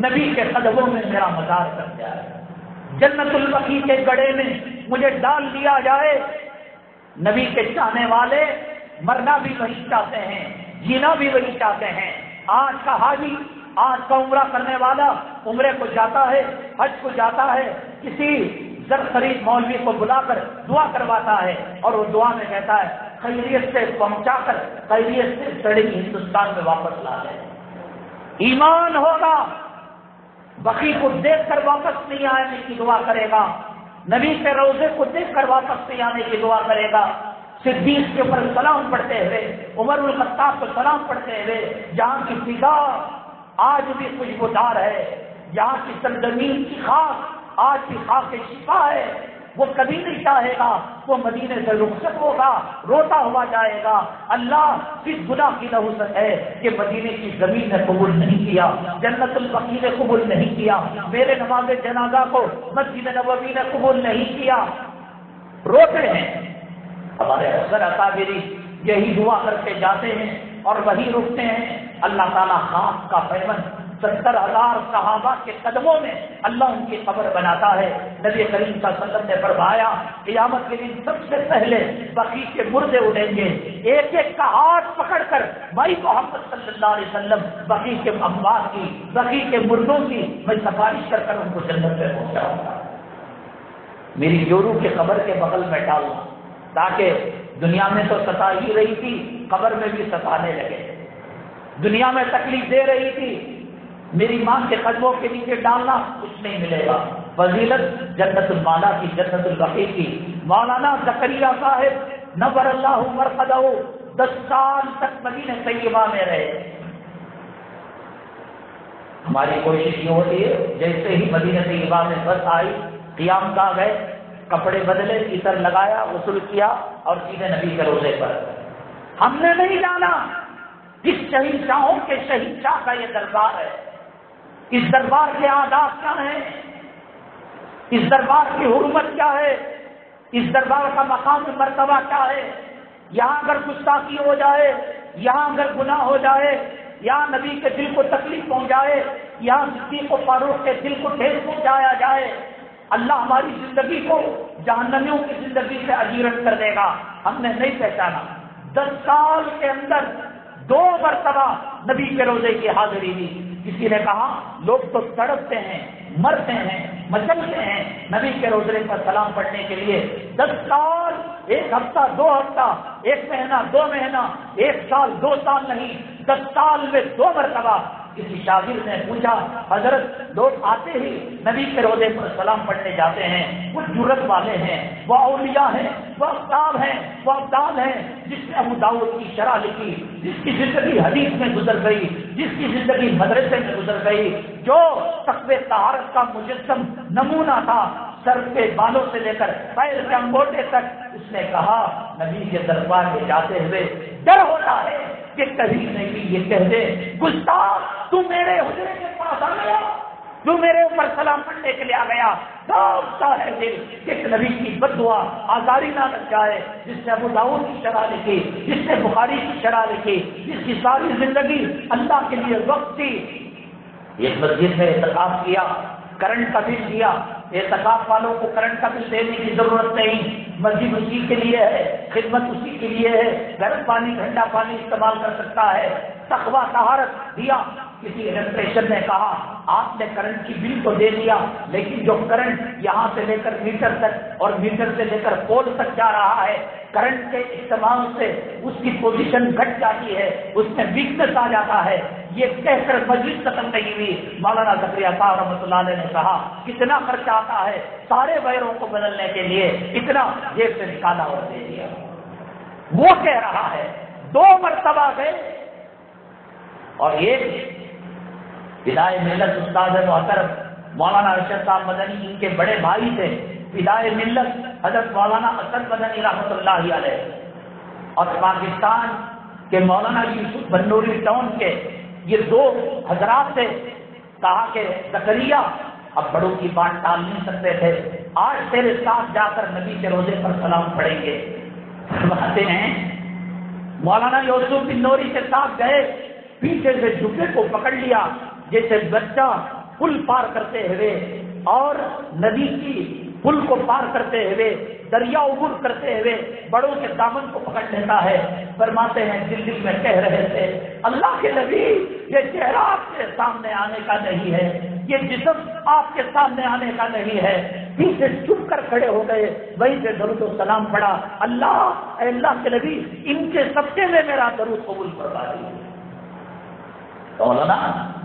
نبی کے قدموں میں میرا مزار کر جائے، جنت البقیع کے گڑھے میں مجھے ڈال دیا جائے۔ نبی کے چاہنے والے مرنا بھی وہی چاہتے ہیں، جینا بھی وہی چاہتے ہیں۔ آج کا حاجی، آج کا عمرہ کرنے والا عمرے کو جاتا ہے، حج کو جاتا ہے، کسی زر خرید مولوی کو بلا کر دعا کرواتا ہے، اور وہ دعا میں کہتا ہے خیریت سے پہنچا کر خیریت سے سڑی ہندوستان میں واپس لا لے۔ ایمان ہوگا بقیع کو دیکھ کر واپس نہیں آنے کی دعا کرے گا، نبی کے روضے کو دیکھ کر واپس نہیں آنے کی دعا کرے گا، صدیق کے اوپر سلام پڑھتے ہوئے، عمر الخطاب کو سلام پڑھتے ہوئے، جہاں کی فضا آج بھی خوشبودار ہے، یہاں کی سرزمین کی خاک آج بھی خاک شفا ہے، وہ کبھی نہیں چاہے گا وہ مدینے سے رخصت ہوگا، روتا ہوا جائے گا، اللہ کس گناہ کی نحوست ہے کہ مدینے کی زمین نے قبول نہیں کیا، جنت البقیع نے قبول نہیں کیا، میرے نماز جنازہ کو مسجد نبوی نے قبول نہیں کیا، روتے ہیں۔ ہمارے اکثر اکابری یہی دعا کرتے جاتے ہیں اور وہی رکتے ہیں۔ اللہ تعالیٰ خاص کا پیمن 70,000 صحابہ کے قدموں میں اللہ ان کی قبر بناتا ہے۔ نبی کریم صلی اللہ علیہ وسلم نے فرمایا قیامت کے دن سب سے پہلے بقیع کے مردے اٹھیں گے، ایک ایک کا ہاتھ پکڑ کر میں محمد صلی اللہ علیہ وسلم بقیع کے اموات کی، بقیع کے مردوں کی میں سفارش کر کر ان کو جنت میں پہنچاؤں گا، میری جورو کے قبر کے بغل میں ڈالوں، تاکہ دنیا میں تو ستا ہی رہی تھی، قبر میں بھی ستانے لگے، دنیا میں تکلیف دے رہی تھی، میری ماں کے قدموں کے نیچے ڈالنا کچھ نہیں ملے گا۔ فضیلت جنت المالا کی، جنت البقیع کی۔ مولانا زکریا صاحب نور اللہ مرقدہ 10 سال تک مدینہ طیبہ میں رہے۔ ہماری کوشش یہ ہوتی ہے جیسے ہی مدینہ طیبہ میں بس آئی، قیام گاہ گئے، کپڑے بدلے، عطر لگایا، غسل کیا اور سیدھے نبی کے روضے پر۔ ہم نے نہیں جانا اس شہنشاہوں کے شہنشاہ کا یہ دربار ہے، اس دربار کے آداب کیا ہیں، اس دربار کی حرمت کیا ہے، اس دربار کا مقام مرتبہ کیا ہے۔ یہاں اگر گستاخی ہو جائے، یہاں اگر گناہ ہو جائے، یہاں نبی کے دل کو تکلیف پہنچائے، یہاں صدیق و فاروق کے دل کو ٹھیس پہنچایا جائے، اللہ ہماری زندگی کو جہنمیوں کی زندگی سے اجیرت کر دے گا۔ ہم نے نہیں پہچانا۔ 10 سال کے اندر 2 مرتبہ نبی کے روزے کی حاضری دی۔ کسی نے کہا لوگ تو تڑپتے ہیں، مرتے ہیں، مچلتے ہیں نبی کے روزے پر سلام پڑھنے کے لیے۔ 10 سال، 1 ہفتہ، 2 ہفتہ، 1 مہینہ، 2 مہینہ، 1 سال، 2 سال نہیں، 10 سال میں 2 مرتبہ کسی شاگرد نے پوچھا حضرت لوگ آتے ہی نبی کے روضے پر سلام پڑھنے جاتے ہیں، وہ جرت والے ہیں، وہ اولیاء ہیں، وہ اقطاب ہیں، وہ ابدال ہیں، جس نے ابو داؤد کی شرح لکھی، جس کی زندگی حدیث میں گزر گئی، جس کی زندگی مدرسے میں گزر گئی، جو تقوی طہارت کا مجسم نمونہ تھا، سر کے بالوں سے لے کر پیر کے انگوٹے تک، اس نے کہا نبی کے دربار میں جاتے ہوئے ڈر ہوتا ہے کہ کبھی نبی یہ کہہ دے گستاخ تو میرے حجرے کے پاس آ گیا، جو میرے اوپر سلام پڑھنے کے لیے آ گیا، ڈرتا ہے دل کہ نبی کی بد دعا آزاری نہ لگ جائے، جس نے ابو داؤد کی شرح لکھی، جس نے بخاری کی شرح لکھی، جس کی ساری زندگی اللہ کے لیے وقت تھی، ایک مسجد میں اعتکاف کیا، کرنٹ کا بل دیا، اعتکاف والوں کو کرنٹ کا بل دینے کی ضرورت نہیں، مسجد اسی کے لیے ہے، خدمت اسی کے لیے ہے، گرم پانی ٹھنڈا پانی استعمال کر سکتا ہے، تقویٰ طہارت دیا۔ کسی الیکٹریشن نے کہا آپ نے کرنٹ کی بل تو دے دیا، لیکن جو کرنٹ یہاں سے لے کر میٹر تک اور میٹر سے لے کر پول تک جا رہا ہے، کرنٹ کے استعمال سے اس کی پوزیشن گھٹ جاتی ہے، اس میں ویکنس آ جاتا ہے۔ یہ کہہ کر مجلس ختم نہیں ہوئی، مولانا زکریا صاحب رحمۃ اللہ علیہ نے کہا کتنا خرچہ آتا ہے سارے وائروں کو بدلنے کے لیے، اتنا جیب سے نکالا اور دے دیا۔ وہ کہہ رہا ہے 2 مرتبہ گئے، اور ایک فدائے ملت استاد محترم مولانا ارشد صاحب مدنی ان کے بڑے بھائی تھے، فدائے ملت حضرت مولانا اسد مدنی رحمۃ اللہ علیہ، اور پاکستان کے مولانا یوسف بنوری ٹاؤن کے یہ 2 حضرات تھے۔ کہا کہ زکریا اب بڑوں کی بات ٹال نہیں سکتے تھے، آج تیرے ساتھ جا کر نبی کے روزے پر سلام پڑھیں گے۔ فرماتے ہیں مولانا یوسف بنوری کے ساتھ گئے، پیچھے سے جھکے کو پکڑ لیا جیسے بچہ پل پار کرتے ہوئے اور ندی کی پل کو پار کرتے ہوئے دریا عبور کرتے ہوئے بڑوں کے دامن کو پکڑ لیتا ہے۔ فرماتے ہیں دل میں کہہ رہے تھے اللہ کے نبی یہ چہرہ آپ کے سامنے آنے کا نہیں ہے، یہ جسم آپ کے سامنے آنے کا نہیں ہے۔ پیچھے چپ کر کھڑے ہو گئے، وہیں سے درود و سلام پڑھا، اے اللہ کے نبی ان کے صدقے میں میرا درود قبول فرما دیجیے۔ مولانا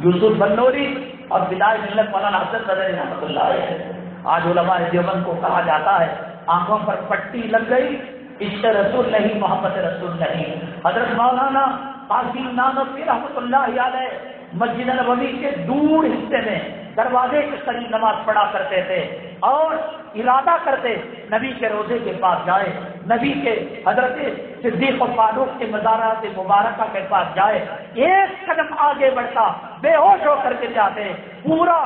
یوسف بنوری اور فدائے ملت مولانا اسد مدنی رحمۃ اللہ علیہ، آج علماء دیوبند کو کہا جاتا ہے آنکھوں پر پٹی لگ گئی، عشق رسول نہیں، محبت رسول نہیں۔ حضرت مولانا قاسم نانوتوی رحمۃ اللہ علیہ مسجد نبوی کے دور حصے میں دروازے کے قریب نماز پڑھا کرتے تھے اور ارادہ کرتے نبی کے روزے کے پاس جائے، نبی کے حضرت صدیق و فاروق کے مزارات مبارکہ کے پاس جائے، ایک قدم آگے بڑھتا بے ہوش ہو کر کے جاتے، پورا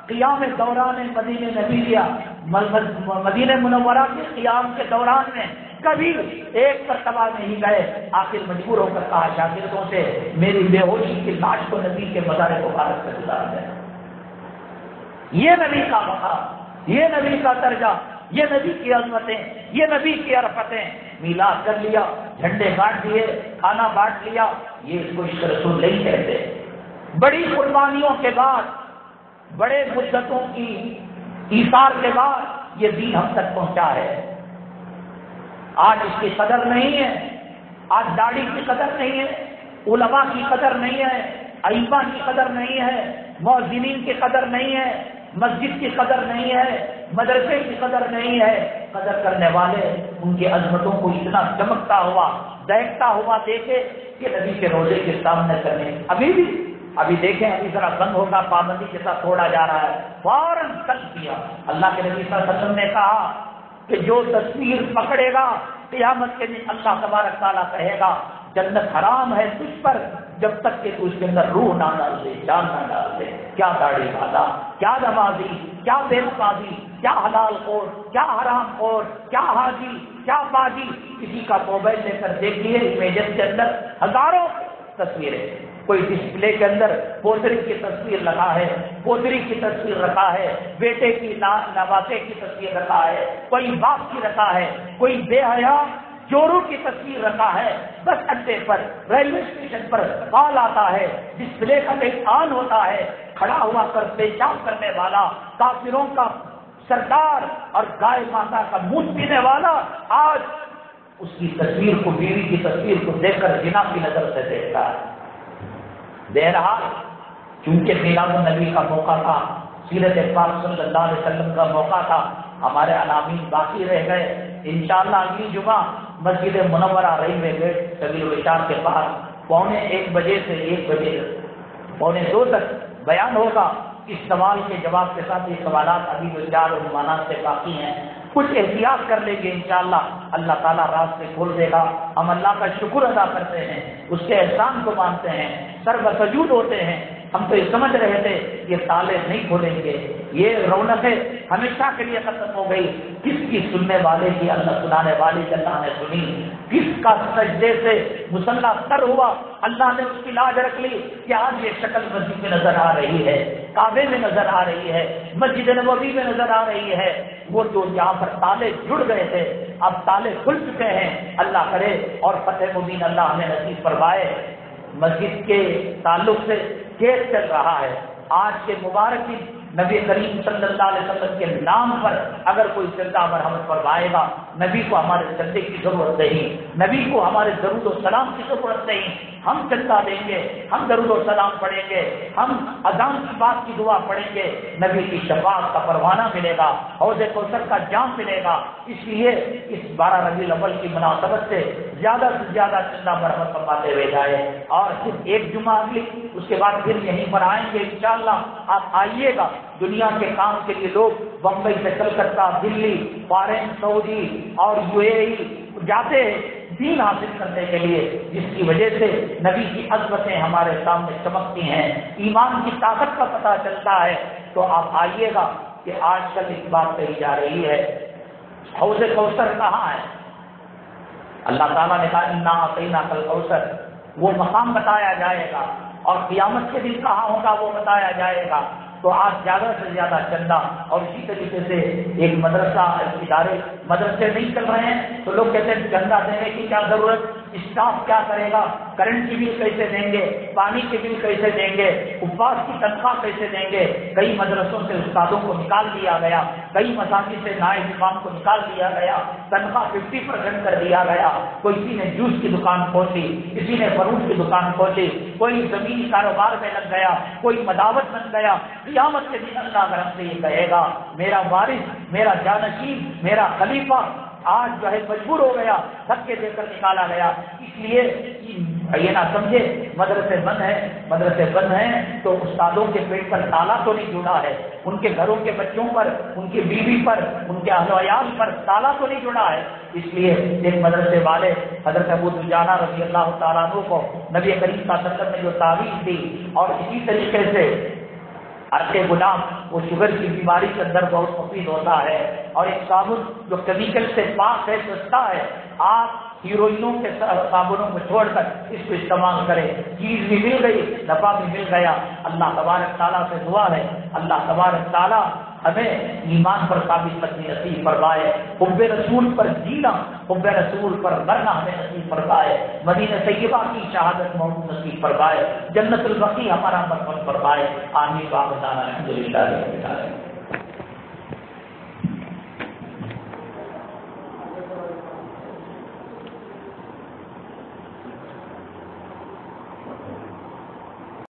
قیام دوران مدینہ نبویہ مدینہ منورہ کے قیام کے دوران میں کبھی ایک مرتبہ نہیں گئے۔ آخر مجبور ہو کر کہا شاگردوں سے میری بے ہوشی کی لاش کو نبی کے مزار مبارک سے گزار دیں۔ یہ نبی کا مقام، یہ نبی کا درجہ، یہ نبی کی عظمتیں، یہ نبی کی عرفتیں، میلاد کر لیا، جھنڈے بانٹ دیے، کھانا بانٹ لیا، یہ اس کو عشق رسول نہیں کہتے۔ بڑی قربانیوں کے بعد، بڑے مدتوں کی ایثار کے بعد یہ دین ہم تک پہنچا ہے۔ آج اس کی قدر نہیں ہے، آج داڑھی کی قدر نہیں ہے، علماء کی قدر نہیں ہے، ائمہ کی قدر نہیں ہے، مؤذنین کی قدر نہیں ہے، مسجد کی قدر نہیں ہے، مدرسے کی قدر نہیں ہے۔ قدر کرنے والے ان کی عظمتوں کو اتنا چمکتا ہوا، دہکتا ہوا دیکھے کہ نبی کے روزے کے سامنے کرنے ابھی دیکھیں، ابھی ذرا بند ہوگا، پابندی کے ساتھ چھوڑا جا رہا ہے، فوراً کل کیا۔ اللہ کے نبی صلی اللہ علیہ وسلم نے کہا کہ جو تصویر پکڑے گا قیامت کے دن اللہ تبارک تعالیٰ کہے گا جنت حرام ہے تجھ پر جب تک کہ تو اس کے اندر روح نہ ڈال دے، جان نہ ڈال دے۔ کیا داڑھی والا، کیا نمازی، کیا بے نمازی، کیا حلال خور، کیا حرام خور، کیا حاجی، کیا باجی، کسی کا موبائل لے کر دیکھیے، امیجز کے اندر ہزاروں تصویریں، کوئی ڈسپلے کے اندر پوتری کی تصویر لگا ہے، پوتری کی تصویر رکھا ہے، بیٹے کی نواسے کی تصویر رکھا ہے، کوئی باپ کی رکھا ہے، کوئی بے حیا چوروں کی تصویر رکھا ہے۔ بس اڈے پر، ریلوے اسٹیشن پر کال آتا ہے، ڈسپلے کا ایک آن ہوتا ہے، کھڑا ہوا کر پیشاب کرنے والا، کافروں کا سردار اور گائے ماتا کا منہ پینے والا آج اس کی تصویر کو، بیوی کی تصویر کو دیکھ کر زنا کی نظر سے دیکھتا ہے۔ بہرحال چونکہ میلاد النبی کا موقع تھا، سیرت پاک صلی اللہ علیہ وسلم کا موقع تھا، ہمارے عناوین باقی رہ گئے۔ انشاءاللہ اگلی جمعہ مسجد منورہ ریلوے گیٹ سبیل الرشاد کے پاس 1:15 بجے سے 1 بجے 1:45 تک بیان ہوگا۔ اس سوال کے جواب کے ساتھ یہ سوالات ابھی جو 4 عنوانات سے باقی ہیں، کچھ احتیاط کر لیں گے انشاءاللہ، اللہ تعالیٰ راستے کھول دے گا۔ ہم اللہ کا شکر ادا کرتے ہیں، اس کے احسان کو مانتے ہیں، سر بسجود ہوتے ہیں۔ ہم تو یہ سمجھ رہے تھے یہ تالے نہیں کھولیں گے، یہ رونقیں ہمیشہ کے لیے ختم ہو گئی۔ کس کی سننے والے کی اللہ سنانے والے کی اللہ نے سنی، کس کا سجدے سے مسلح تر ہوا، اللہ نے اس کی لاج رکھ لی کہ آج یہ شکل مسجد میں نظر آ رہی ہے، کعبے میں نظر آ رہی ہے، مسجد نبوی میں نظر آ رہی ہے۔ وہ جو جہاں پر تالے جڑ گئے تھے اب تالے کھل چکے ہیں، اللہ کرے اور فتح مبین اللہ ہمیں نصیب فرمائے۔ مسجد کے تعلق سے کیس چل رہا ہے، آج کے مبارک دن نبی کریم صلی اللہ علیہ وسلم کے نام پر اگر کوئی چندہ مرحمت فرمائے گا، نبی کو ہمارے چندے کی ضرورت نہیں، نبی کو ہمارے درود و سلام کی ضرورت نہیں، ہم چندہ دیں گے، ہم درود و سلام پڑھیں گے، ہم اذان کی بات کی دعا پڑھیں گے، نبی کی شفاعت کا پروانہ ملے گا، حوض کوثر کا جام ملے گا۔ اس لیے اس 12 ربیع الاول کی مناسبت سے زیادہ چندہ مرحمت فرماتے ہوئے جائے، اور صرف ایک جمعہ اگلی، اس کے بعد پھر یہیں پر آئیں گے انشاءاللہ۔ آپ آئیے گا، دنیا کے کام کے لیے لوگ بمبئی سے کلکتہ، دلی، فارن، سعودی اور UAE جاتے ہیں دین حاصل کرنے کے لیے، جس کی وجہ سے نبی کی عظمتیں ہمارے سامنے چمکتی ہیں، ایمان کی طاقت کا پتہ چلتا ہے۔ تو آپ آئیے گا کہ آج کل اس بات کہی جا رہی ہے حوض کوثر کہاں ہے؟ اللہ تعالیٰ نے کہا انا اعطیناک الکوثر، وہ مقام بتایا جائے گا، اور قیامت کے دن کہاں ہوگا وہ بتایا جائے گا۔ تو آج زیادہ سے زیادہ چندہ، اور اسی طریقے سے ایک مدرسہ ادارے مدرسے نہیں چل رہے ہیں تو لوگ کہتے ہیں چندہ دینے کی کیا ضرورت، اسٹاف کیا کرے گا، کرنٹ کی بل کیسے دیں گے، پانی کی بل کیسے دیں گے، اپواس کی تنخواہ کیسے دیں گے۔ کئی مدرسوں سے استادوں کو نکال دیا گیا، کئی مساجد سے نائب امام کو نکال دیا گیا، تنخواہ 50% کر دیا گیا، کوئی کسی نے جوس کی دکان کھول لی، کسی نے فروٹ کی دکان کھول لی، کوئی زمینی کاروبار میں لگ گیا، کوئی مداوت بن گیا۔ قیامت کے دن اللہ اگر ہم سے یہ کہے گا میرا وارث، میرا جانشین، میرا خلیفہ آج جو ہے مجبور ہو گیا، دھکے دے کر نکالا گیا، اس لیے یہ نہ سمجھے مدرسے بند ہیں تو استادوں کے پیٹ پر تالا تو نہیں جڑا ہے، ان کے گھروں کے بچوں پر، ان کی بیوی پر، ان کے اہل و عیال پر تالا تو نہیں جڑا ہے۔ اس لیے ایک مدرسے والے حضرت ابو دجانہ رضی اللہ تعالیٰ عنہ کو نبی کریم صلی اللہ علیہ وسلم نے جو تعویذ دی، اور اسی طریقے سے عرق غلام، وہ شوگر کی بیماری کے اندر بہت مفید ہوتا ہے، اور ایک صابن جو کیمیکل سے پاک ہے، سستا ہے، آپ ہیروئنوں کے صابنوں کو چھوڑ کر اس کو استعمال کریں، چیز بھی مل گئی، نفع بھی مل گیا۔ اللہ تبارک تعالیٰ سے دعا ہے اللہ تبارک تعالیٰ ہمیں ایمان پر ثابت قدمی نصیب فرمائے، حب رسول پر جینا، حب رسول پر مرنا ہمیں نصیب فرمائے، مدینہ طیبہ کی شہادت موت نصیب فرمائے، جنت البقیع ہمارا مقام فرمائے۔ آمین۔ الحمد للہ۔